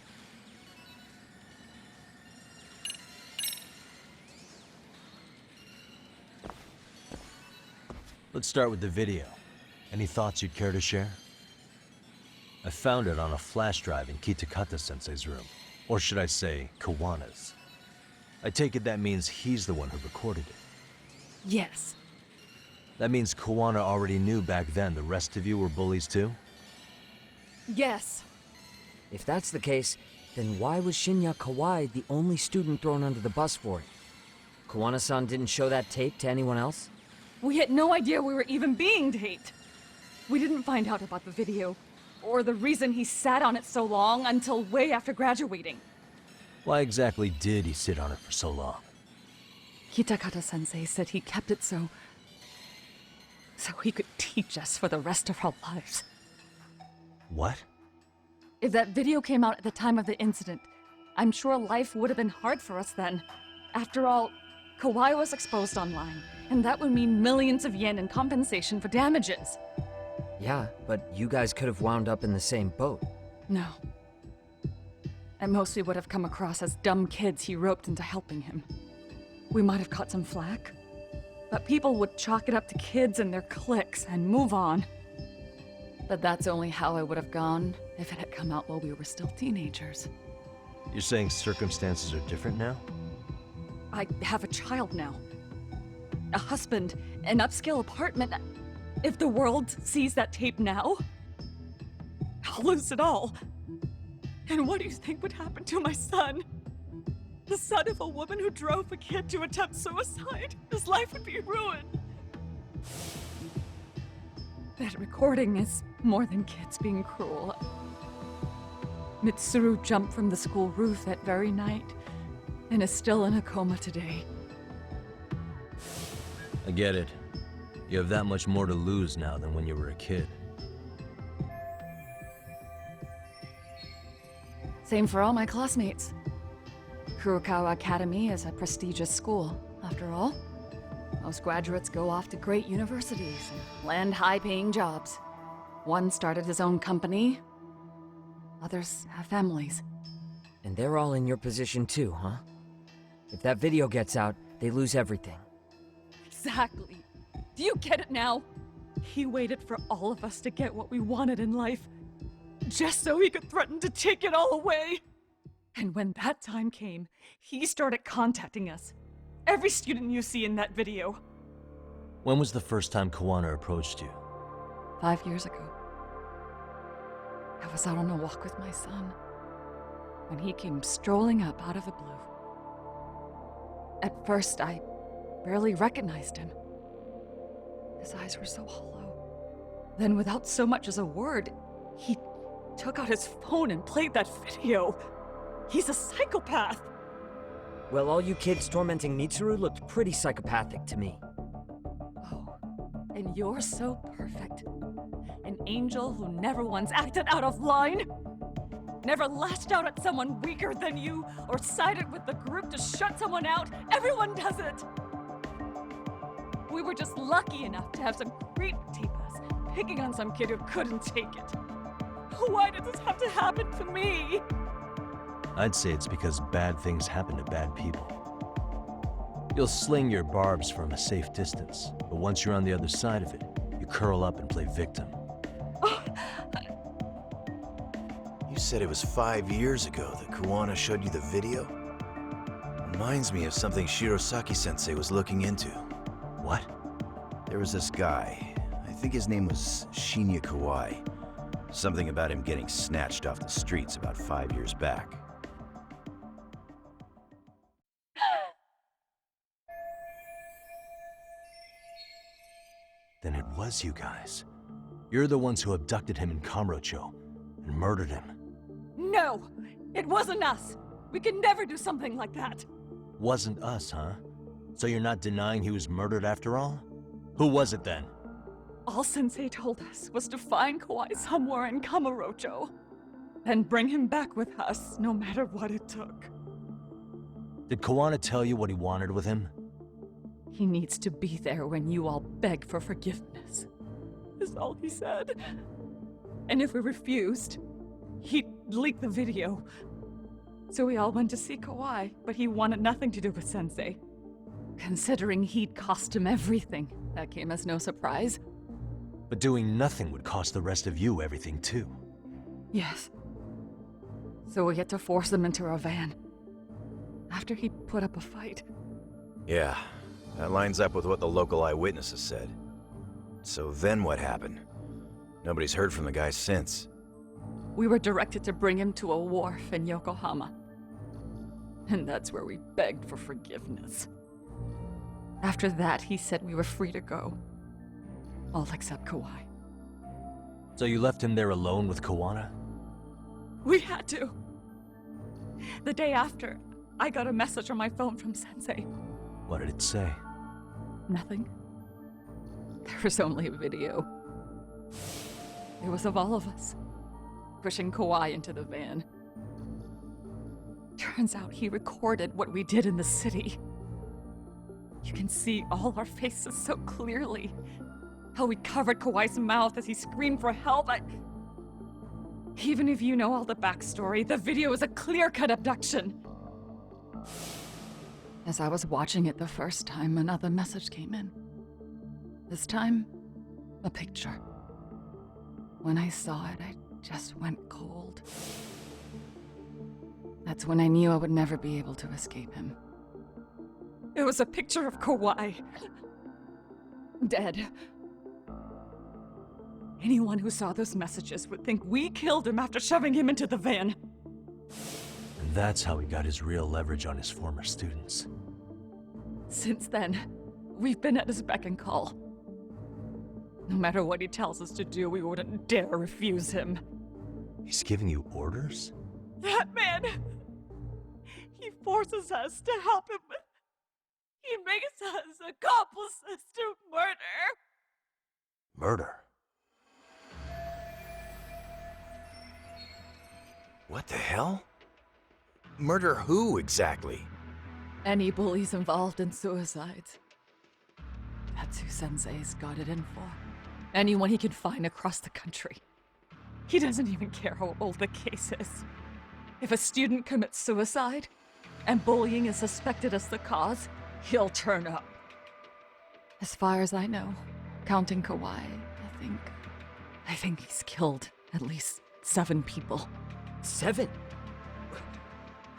Let's start with the video. Any thoughts you'd care to share? I found it on a flash drive in Kitakata-sensei's room. Or should I say, Kawana's. I take it that means he's the one who recorded it. Yes. That means Kawana already knew back then the rest of you were bullies too? Yes. If that's the case, then why was Shinya Kawai the only student thrown under the bus for it? Kawana-san didn't show that tape to anyone else? We had no idea we were even being taped. We didn't find out about the video, or the reason he sat on it so long until way after graduating. Why exactly did he sit on it for so long? Kitakata-sensei said he kept it so he could teach us for the rest of our lives. What? If that video came out at the time of the incident, I'm sure life would have been hard for us then. After all, Kawai was exposed online, and that would mean millions of yen in compensation for damages. Yeah, but you guys could have wound up in the same boat. No. At most we would have come across as dumb kids he roped into helping him. We might have caught some flack, but people would chalk it up to kids and their cliques and move on. But that's only how I would have gone if it had come out while we were still teenagers. You're saying circumstances are different now? I have a child now. A husband, an upscale apartment. If the world sees that tape now, I'll lose it all. And what do you think would happen to my son? The son of a woman who drove a kid to attempt suicide. His life would be ruined. That recording is more than kids being cruel. Mitsuru jumped from the school roof that very night and is still in a coma today. I get it. You have that much more to lose now than when you were a kid. Same for all my classmates. Kurokawa Academy is a prestigious school, after all. Most graduates go off to great universities and land high-paying jobs. One started his own company. Others have families. And they're all in your position too, huh? If that video gets out, they lose everything. Exactly. Do you get it now? He waited for all of us to get what we wanted in life, just so he could threaten to take it all away. And when that time came, he started contacting us. Every student you see in that video. When was the first time Kawana approached you? 5 years ago. I was out on a walk with my son, when he came strolling up out of the blue. At first, I barely recognized him. His eyes were so hollow. Then, without so much as a word, he took out his phone and played that video. He's a psychopath! Well, all you kids tormenting Mitsuru looked pretty psychopathic to me. Oh, and you're so perfect. An angel who never once acted out of line. Never lashed out at someone weaker than you, or sided with the group to shut someone out. Everyone does it! We were just lucky enough to have some creep tape us, picking on some kid who couldn't take it. Why did this have to happen to me? I'd say it's because bad things happen to bad people. You'll sling your barbs from a safe distance, but once you're on the other side of it, you curl up and play victim. You said it was 5 years ago that Kawana showed you the video? Reminds me of something Shirosaki-sensei was looking into. What? There was this guy. I think his name was Shinya Kawai. Something about him getting snatched off the streets about 5 years back. Then it was you guys. You're the ones who abducted him in Kamurocho and murdered him. No! It wasn't us! We could never do something like that! Wasn't us, huh? So you're not denying he was murdered after all? Who was it then? All Sensei told us was to find Kawai somewhere in Kamurocho, then bring him back with us, no matter what it took. Did Kawana tell you what he wanted with him? He needs to be there when you all beg for forgiveness, is all he said. And if we refused, he'd leak the video. So we all went to see Kawai, but he wanted nothing to do with Sensei. Considering he'd cost him everything, that came as no surprise. But doing nothing would cost the rest of you everything too. Yes. So we had to force him into a van. After he put up a fight. Yeah, that lines up with what the local eyewitnesses said. So then what happened? Nobody's heard from the guy since. We were directed to bring him to a wharf in Yokohama. And that's where we begged for forgiveness. After that, he said we were free to go. All except Kawai. So you left him there alone with Kawana? We had to. The day after, I got a message on my phone from Sensei. What did it say? Nothing. There was only a video. It was of all of us, pushing Kawai into the van. Turns out he recorded what we did in the city. You can see all our faces so clearly. How we covered Kawai's mouth as he screamed for help. Even if you know all the backstory, the video is a clear-cut abduction. As I was watching it the first time, another message came in. This time, a picture. When I saw it, I just went cold. That's when I knew I would never be able to escape him. It was a picture of Kawai. Dead. Anyone who saw those messages would think we killed him after shoving him into the van. And that's how he got his real leverage on his former students. Since then, we've been at his beck and call. No matter what he tells us to do, we wouldn't dare refuse him. He's giving you orders? That man! He forces us to help him. He makes us accomplices to murder. Murder? What the hell? Murder who, exactly? Any bullies involved in suicides. That's who Sensei's got it in for. Anyone he can find across the country. He doesn't even care how old the case is. If a student commits suicide, and bullying is suspected as the cause, he'll turn up. As far as I know, counting Kawhi, I think he's killed at least 7 people. 7?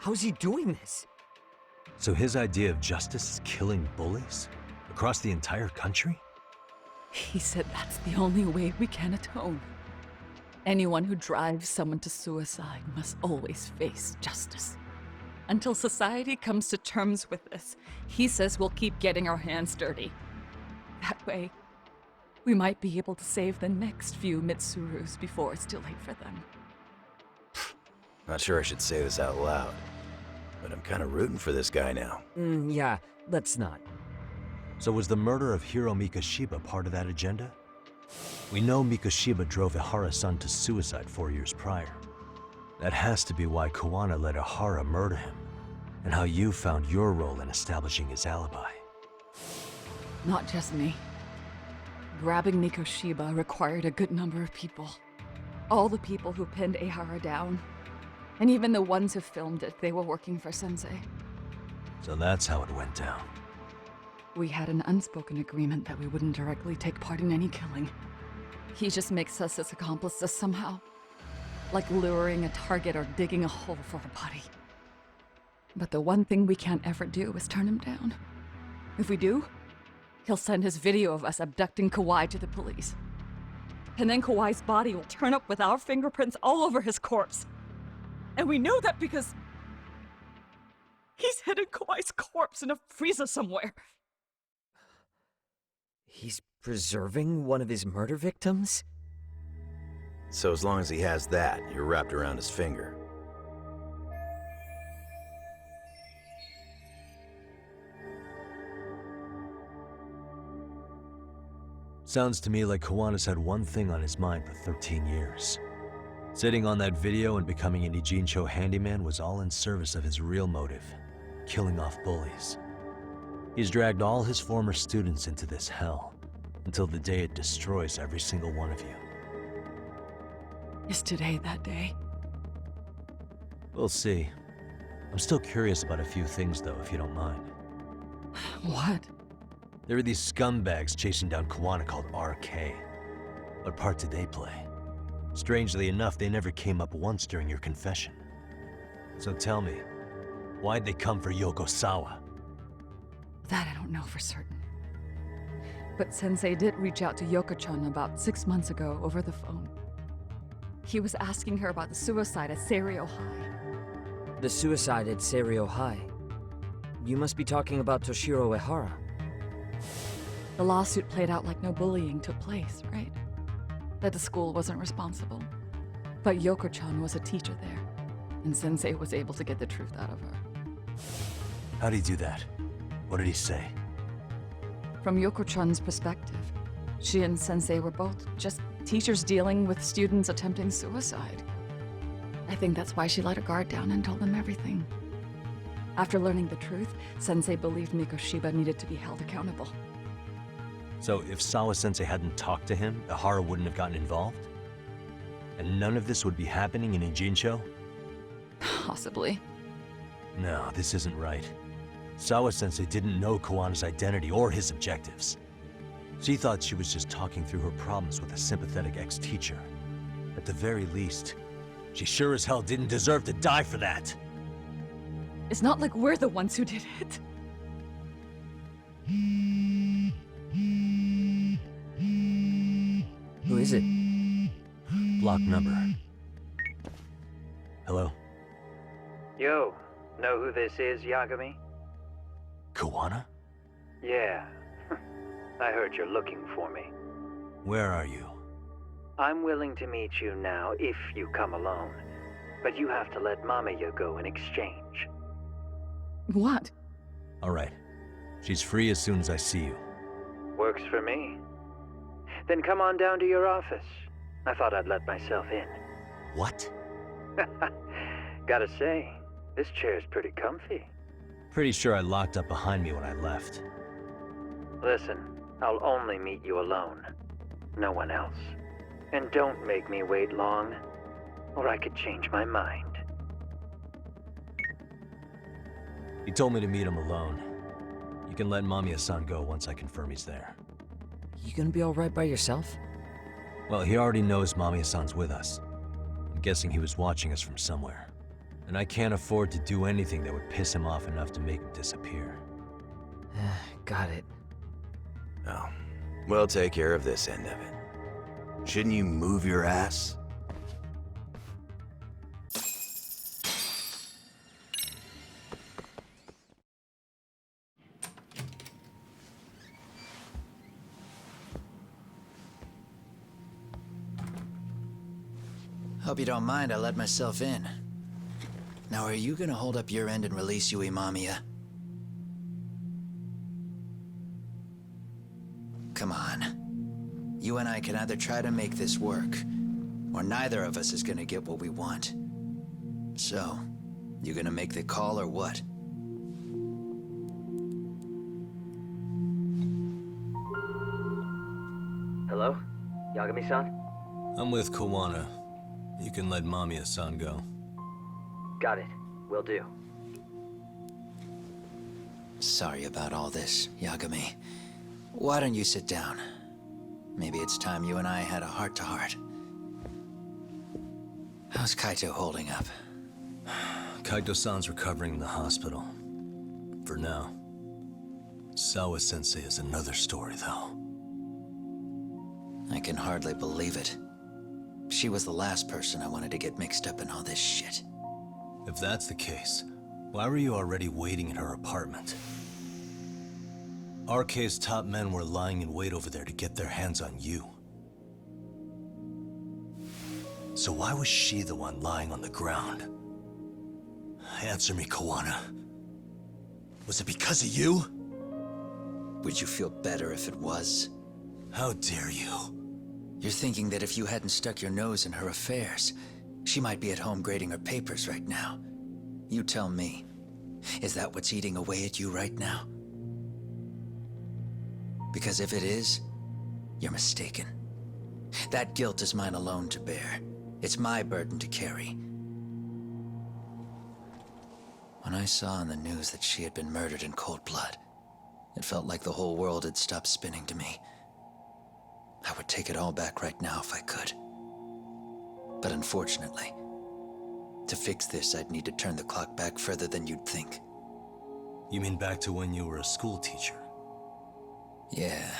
How's he doing this? So his idea of justice is killing bullies? Across the entire country? He said that's the only way we can atone. Anyone who drives someone to suicide must always face justice. Until society comes to terms with this, he says we'll keep getting our hands dirty. That way, we might be able to save the next few Mitsurus before it's too late for them. Not sure I should say this out loud, but I'm kind of rooting for this guy now. Yeah, let's not. So was the murder of Hiro Mikoshiba part of that agenda? We know Mikoshiba drove Ihara-san to suicide 4 years prior. That has to be why Kawana let Ihara murder him, and how you found your role in establishing his alibi. Not just me. Grabbing Mikoshiba required a good number of people. All the people who pinned Ihara down, and even the ones who filmed it, they were working for Sensei. So that's how it went down. We had an unspoken agreement that we wouldn't directly take part in any killing. He just makes us his accomplices somehow. Like luring a target or digging a hole for a body. But the one thing we can't ever do is turn him down. If we do, he'll send his video of us abducting Kawhi to the police. And then Kawhi's body will turn up with our fingerprints all over his corpse. And we know that because he's hidden Kawhi's corpse in a freezer somewhere. He's preserving one of his murder victims? So as long as he has that, you're wrapped around his finger. Sounds to me like Kawana's had one thing on his mind for 13 years. Sitting on that video and becoming an Ijincho handyman was all in service of his real motive, killing off bullies. He's dragged all his former students into this hell, until the day it destroys every single one of you. Is today that day? We'll see. I'm still curious about a few things though, if you don't mind. What? There are these scumbags chasing down Kawana called RK. What part did they play? Strangely enough, they never came up once during your confession. So tell me, why'd they come for Yokosawa? That I don't know for certain. But Sensei did reach out to Yoko-chan about 6 months ago over the phone. He was asking her about the suicide at Seiryo High. The suicide at Seiryo High? You must be talking about Toshiro Ehara. The lawsuit played out like no bullying took place, right? That the school wasn't responsible. But Yoko-chan was a teacher there, and Sensei was able to get the truth out of her. How'd he do that? What did he say? From Yoko-chan's perspective, she and Sensei were both just teachers dealing with students attempting suicide. I think that's why she let her guard down and told them everything. After learning the truth, Sensei believed Mikoshiba needed to be held accountable. So if Sawa-sensei hadn't talked to him, Ihara wouldn't have gotten involved? And none of this would be happening in Ijincho? Possibly. No, this isn't right. Sawa-sensei didn't know Kawana's identity or his objectives. She thought she was just talking through her problems with a sympathetic ex-teacher. At the very least, she sure as hell didn't deserve to die for that. It's not like we're the ones who did it. Who is it? Block number. Hello? Yo, know who this is, Yagami? Kawana? Yeah. I heard you're looking for me. Where are you? I'm willing to meet you now if you come alone. But you have to let Mamiya go in exchange. What? Alright. She's free as soon as I see you. Works for me. Then come on down to your office. I thought I'd let myself in. What? Gotta say, this chair's pretty comfy. Pretty sure I locked up behind me when I left. Listen, I'll only meet you alone. no one else. And don't make me wait long, or I could change my mind. He told me to meet him alone. You can let Mamiya-san go once I confirm he's there. You gonna be alright by yourself? Well, he already knows Mamiya-san's with us. I'm guessing he was watching us from somewhere. And I can't afford to do anything that would piss him off enough to make him disappear. Got it. Oh, we'll take care of this end of it. Shouldn't you move your ass? Hope you don't mind I let myself in. Now, are you gonna hold up your end and release Yui Mamiya? Come on. You and I can either try to make this work, or neither of us is gonna get what we want. So, you gonna make the call or what? Hello? Yagami-san? I'm with Kawana. You can let Mamiya-san go. Got it. Will do. Sorry about all this, Yagami. Why don't you sit down? Maybe it's time you and I had a heart-to-heart. How's Kaito holding up? Kaito-san's recovering in the hospital. For now. Sawa-sensei is another story, though. I can hardly believe it. She was the last person I wanted to get mixed up in all this shit. If that's the case, why were you already waiting in her apartment? RK's top men were lying in wait over there to get their hands on you. So why was she the one lying on the ground? Answer me, Kawana. Was it because of you? Would you feel better if it was? How dare you? You're thinking that if you hadn't stuck your nose in her affairs, she might be at home grading her papers right now. You tell me. Is that what's eating away at you right now? Because if it is, you're mistaken. That guilt is mine alone to bear. It's my burden to carry. When I saw on the news that she had been murdered in cold blood, it felt like the whole world had stopped spinning to me. I would take it all back right now if I could. But unfortunately, to fix this, I'd need to turn the clock back further than you'd think. You mean back to when you were a school teacher? Yeah,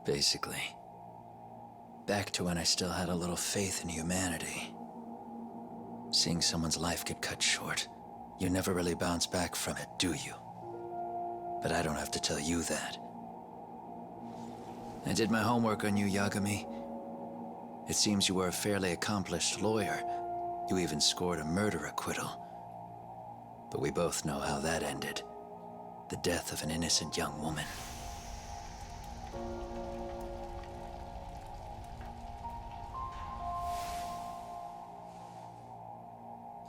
basically. Back to when I still had a little faith in humanity. Seeing someone's life get cut short, you never really bounce back from it, do you? But I don't have to tell you that. I did my homework on you, Yagami. It seems you were a fairly accomplished lawyer. You even scored a murder acquittal. But we both know how that ended. The death of an innocent young woman.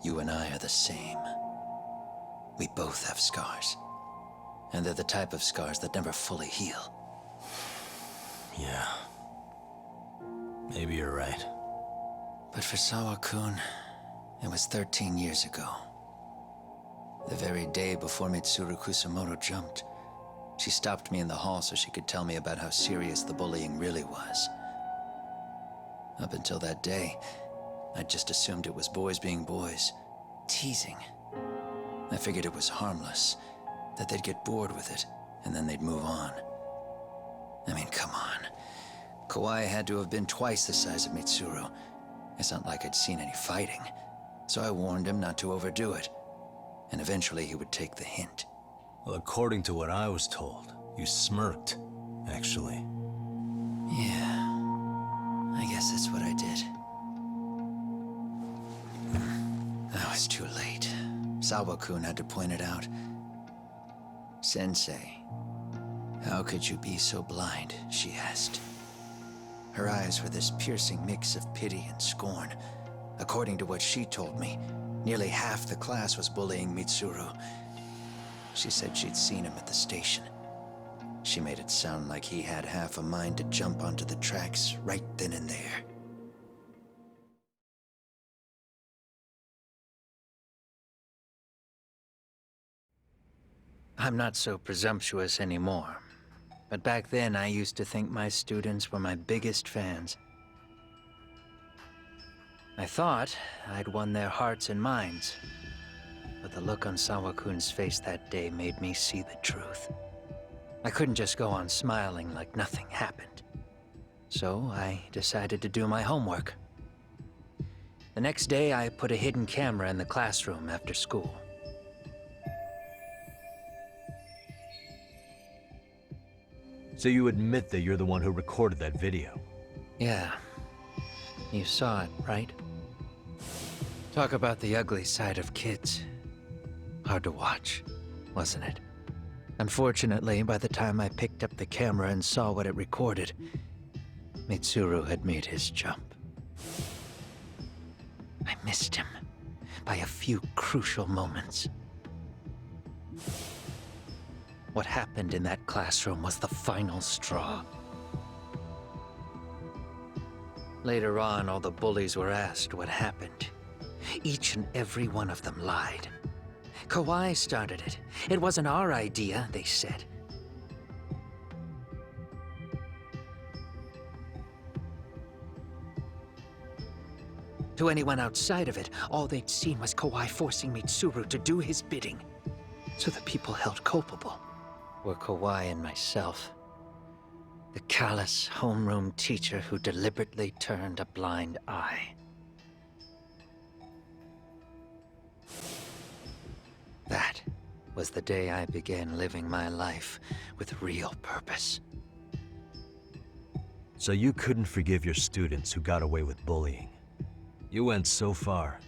You and I are the same. We both have scars. And they're the type of scars that never fully heal. Yeah. Maybe you're right. But for Sawa-kun, it was 13 years ago. The very day before Mitsuru Kusumoto jumped, she stopped me in the hall so she could tell me about how serious the bullying really was. Up until that day, I just assumed it was boys being boys, teasing. I figured it was harmless, that they'd get bored with it, and then they'd move on. I mean, come on. Kawai had to have been twice the size of Mitsuru. It's not like I'd seen any fighting, so I warned him not to overdo it, and eventually he would take the hint. Well, according to what I was told, you smirked, actually. Yeah, I guess that's what I did. That was too late. Sawa-kun had to point it out. Sensei, how could you be so blind, she asked. Her eyes were this piercing mix of pity and scorn. According to what she told me, nearly half the class was bullying Mitsuru. She said she'd seen him at the station. She made it sound like he had half a mind to jump onto the tracks right then and there. I'm not so presumptuous anymore, but back then I used to think my students were my biggest fans. I thought I'd won their hearts and minds, but the look on Sawa-kun's face that day made me see the truth. I couldn't just go on smiling like nothing happened. So I decided to do my homework. The next day, I put a hidden camera in the classroom after school. So you admit that you're the one who recorded that video? Yeah. You saw it, right? Talk about the ugly side of kids. Hard to watch, wasn't it? Unfortunately, by the time I picked up the camera and saw what it recorded, Mitsuru had made his jump. I missed him by a few crucial moments. What happened in that classroom was the final straw. Later on, all the bullies were asked what happened. Each and every one of them lied. Kawai started it. It wasn't our idea, they said. To anyone outside of it, all they'd seen was Kawai forcing Mitsuru to do his bidding. So the people held culpable were Kawai and myself. The callous homeroom teacher who deliberately turned a blind eye. That was the day I began living my life with real purpose. So you couldn't forgive your students who got away with bullying. You went so far.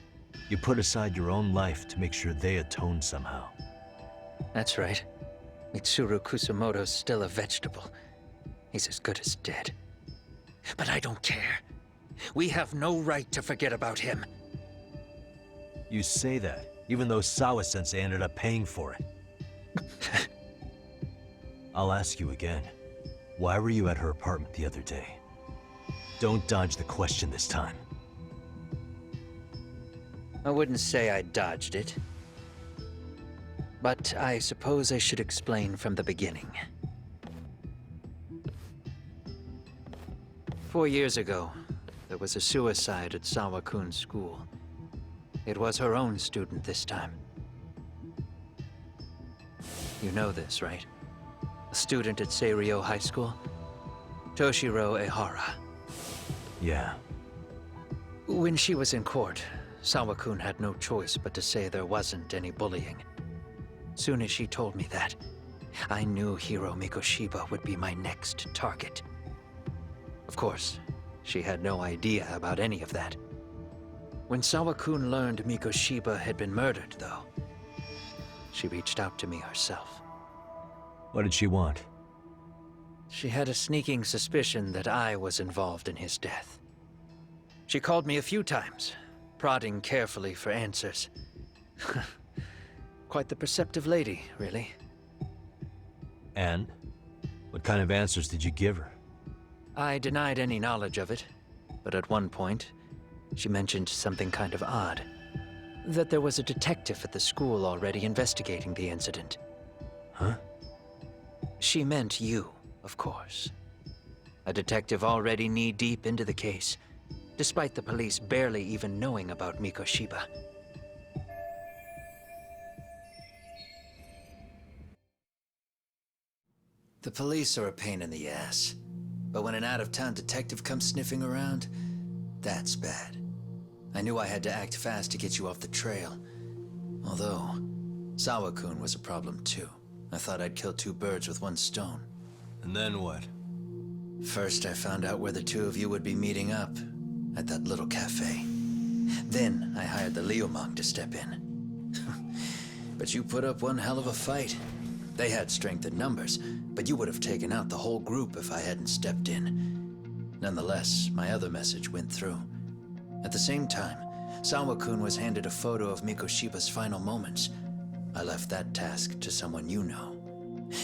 You put aside your own life to make sure they atoned somehow. That's right. Mitsuru Kusumoto's still a vegetable. He's as good as dead. But I don't care. We have no right to forget about him. You say that, even though Sawa-sensei ended up paying for it. I'll ask you again. Why were you at her apartment the other day? Don't dodge the question this time. I wouldn't say I dodged it. But I suppose I should explain from the beginning. 4 years ago, there was a suicide at Sawa-kun's school. It was her own student this time. You know this, right? A student at Seiryo High School? Toshiro Ehara. Yeah. When she was in court, Sawa-kun had no choice but to say there wasn't any bullying. Soon as she told me that, I knew Hiro Mikoshiba would be my next target. Of course, she had no idea about any of that. When Sawa-kun learned Mikoshiba had been murdered, though, she reached out to me herself. What did she want? She had a sneaking suspicion that I was involved in his death. She called me a few times, prodding carefully for answers. Quite the perceptive lady, really. And? What kind of answers did you give her? I denied any knowledge of it, but at one point, she mentioned something kind of odd. That there was a detective at the school already investigating the incident. Huh? She meant you, of course. A detective already knee-deep into the case, despite the police barely even knowing about Mikoshiba. The police are a pain in the ass, but when an out-of-town detective comes sniffing around, that's bad. I knew I had to act fast to get you off the trail. Although, Sawa-kun was a problem too. I thought I'd kill two birds with one stone. And then what? First, I found out where the two of you would be meeting up, at that little cafe. Then, I hired the Liumang to step in. But you put up one hell of a fight. They had strength in numbers, but you would have taken out the whole group if I hadn't stepped in. Nonetheless, my other message went through. At the same time, Sawa-kun was handed a photo of Mikoshiba's final moments. I left that task to someone you know,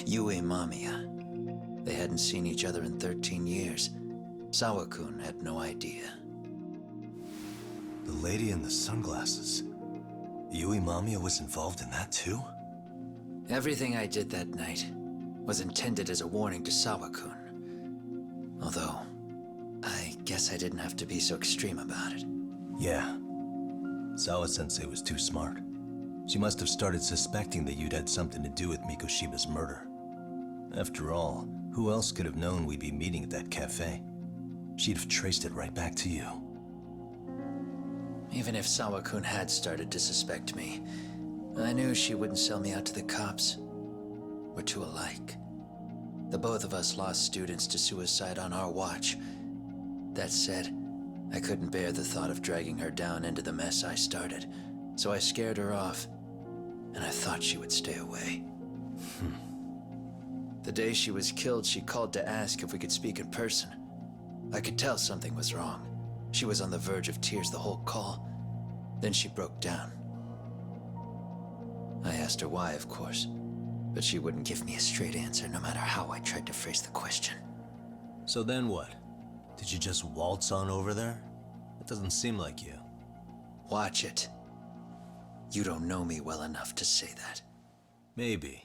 Yue Mamiya. They hadn't seen each other in 13 years. Sawa-kun had no idea. The lady in the sunglasses. Yui Mamiya was involved in that too? Everything I did that night was intended as a warning to Sawa-kun. Although, I guess I didn't have to be so extreme about it. Yeah. Sawa-sensei was too smart. She must have started suspecting that you'd had something to do with Mikoshiba's murder. After all, who else could have known we'd be meeting at that cafe? She'd have traced it right back to you. Even if Sawa-kun had started to suspect me, I knew she wouldn't sell me out to the cops. We're too alike. The both of us lost students to suicide on our watch. That said, I couldn't bear the thought of dragging her down into the mess I started, so I scared her off, and I thought she would stay away. The day she was killed, she called to ask if we could speak in person. I could tell something was wrong. She was on the verge of tears the whole call. Then she broke down. I asked her why, of course, but she wouldn't give me a straight answer no matter how I tried to phrase the question. So then what? Did you just waltz on over there? It doesn't seem like you. Watch it. You don't know me well enough to say that. Maybe.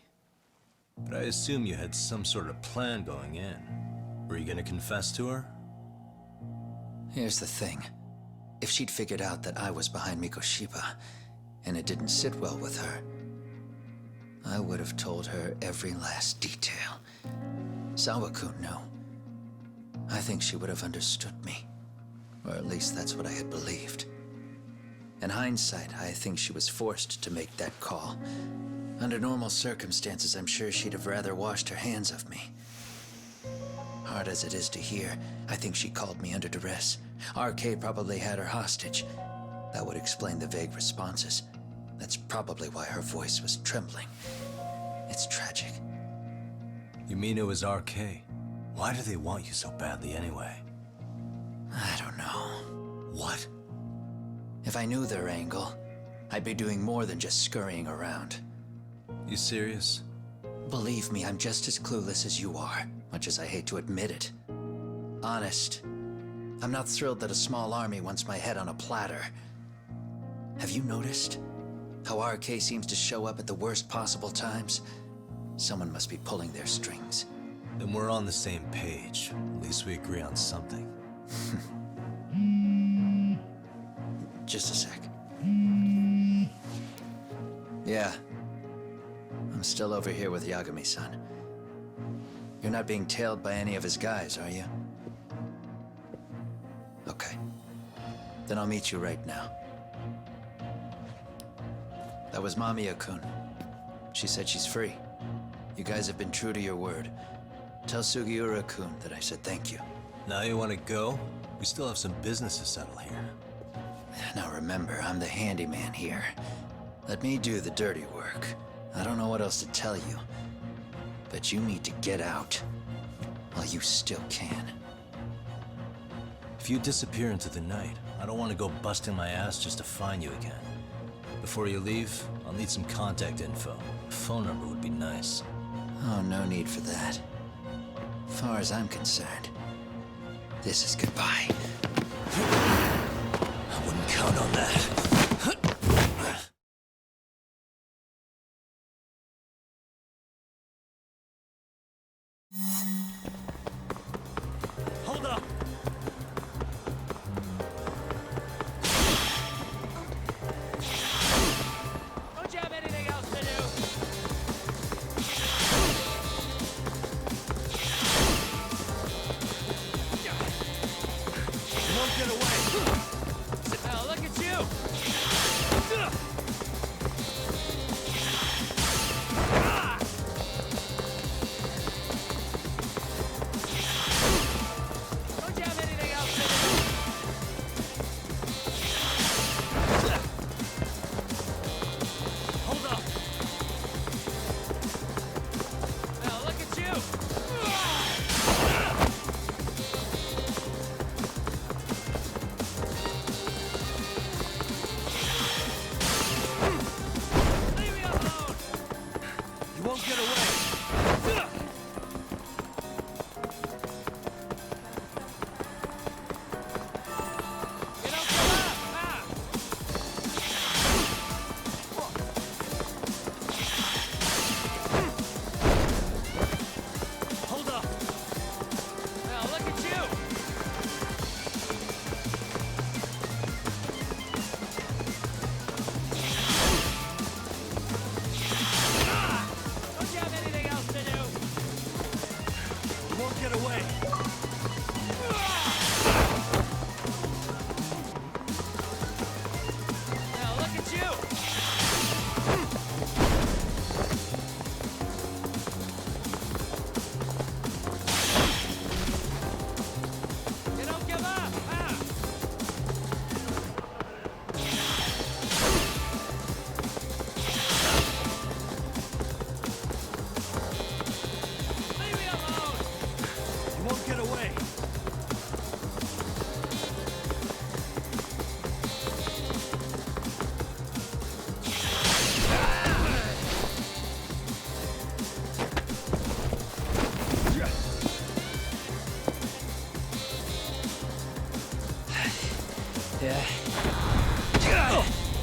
But I assume you had some sort of plan going in. Were you gonna confess to her? Here's the thing. If she'd figured out that I was behind Mikoshiba, and it didn't sit well with her, I would have told her every last detail. Sawa-kun knew. I think she would have understood me. Or at least that's what I had believed. In hindsight, I think she was forced to make that call. Under normal circumstances, I'm sure she'd have rather washed her hands of me. Hard as it is to hear, I think she called me under duress. RK probably had her hostage. That would explain the vague responses. That's probably why her voice was trembling. It's tragic. You mean it was RK? Why do they want you so badly anyway? I don't know. What? If I knew their angle, I'd be doing more than just scurrying around. You serious? Believe me, I'm just as clueless as you are, much as I hate to admit it. Honest. I'm not thrilled that a small army wants my head on a platter. Have you noticed how RK seems to show up at the worst possible times? Someone must be pulling their strings. Then we're on the same page. At least we agree on something. Just a sec. Yeah. I'm still over here with Yagami-san. You're not being tailed by any of his guys, are you? Okay. Then I'll meet you right now. That was Mamiya-kun. She said she's free. You guys have been true to your word. Tell Sugiura-kun that I said thank you. Now you want to go? We still have some business to settle here. Now remember, I'm the handyman here. Let me do the dirty work. I don't know what else to tell you. But you need to get out while you still can. If you disappear into the night, I don't want to go busting my ass just to find you again. Before you leave, I'll need some contact info. A phone number would be nice. Oh, no need for that. As far as I'm concerned, this is goodbye. I wouldn't count on that. Hold up! Don't you have anything else to do? You won't get away! Oh, look at you!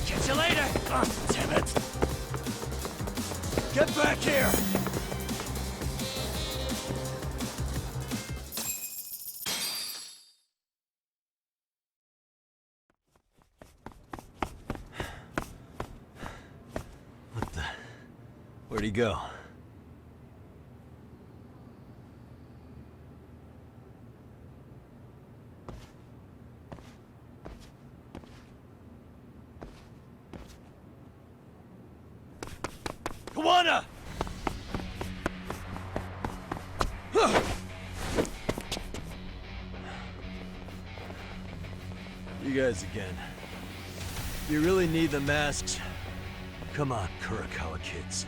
Catch you later! Damn it! Get back here! What the? Where'd he go? Kawana! You guys again. You really need the masks? Come on, Kurakawa kids.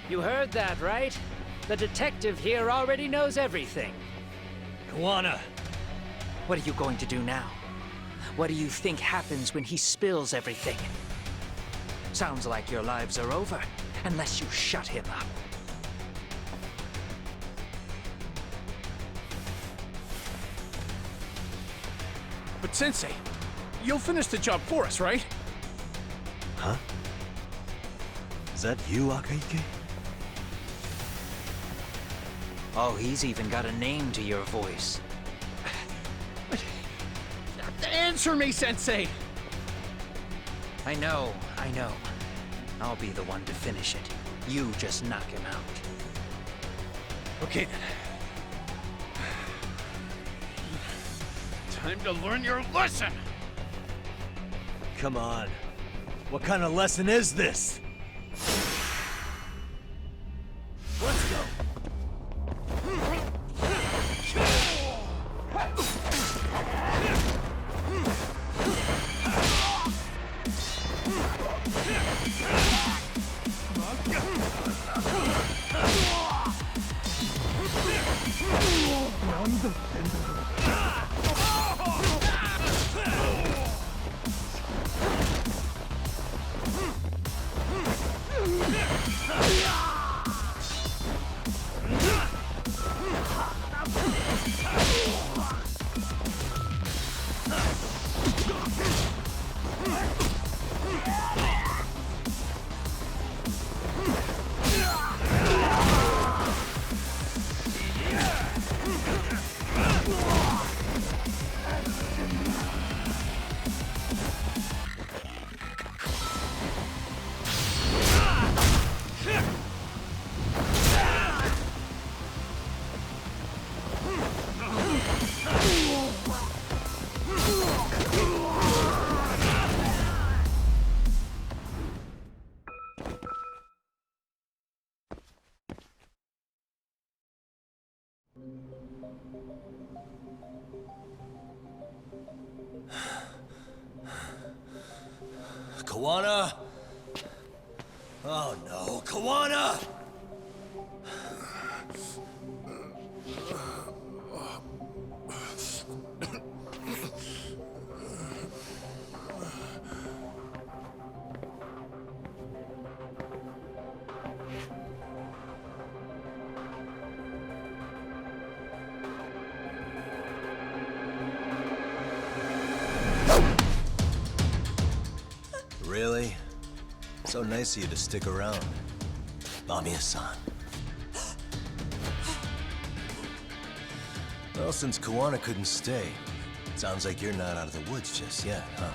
You heard that, right? The detective here already knows everything. Kawana! What are you going to do now? What do you think happens when he spills everything? Sounds like your lives are over, unless you shut him up. But Sensei, you'll finish the job for us, right? Huh? Is that you, Akaike? Oh, he's even got a name to your voice. Answer me, Sensei! I know. I'll be the one to finish it. You just knock him out. Okay then. Time to learn your lesson! Come on. What kind of lesson is this? Let's go! Kawana? Oh no, Kawana! Really? So nice of you to stick around. Mamiya-san. Well, since Kawana couldn't stay, sounds like you're not out of the woods just yet, huh?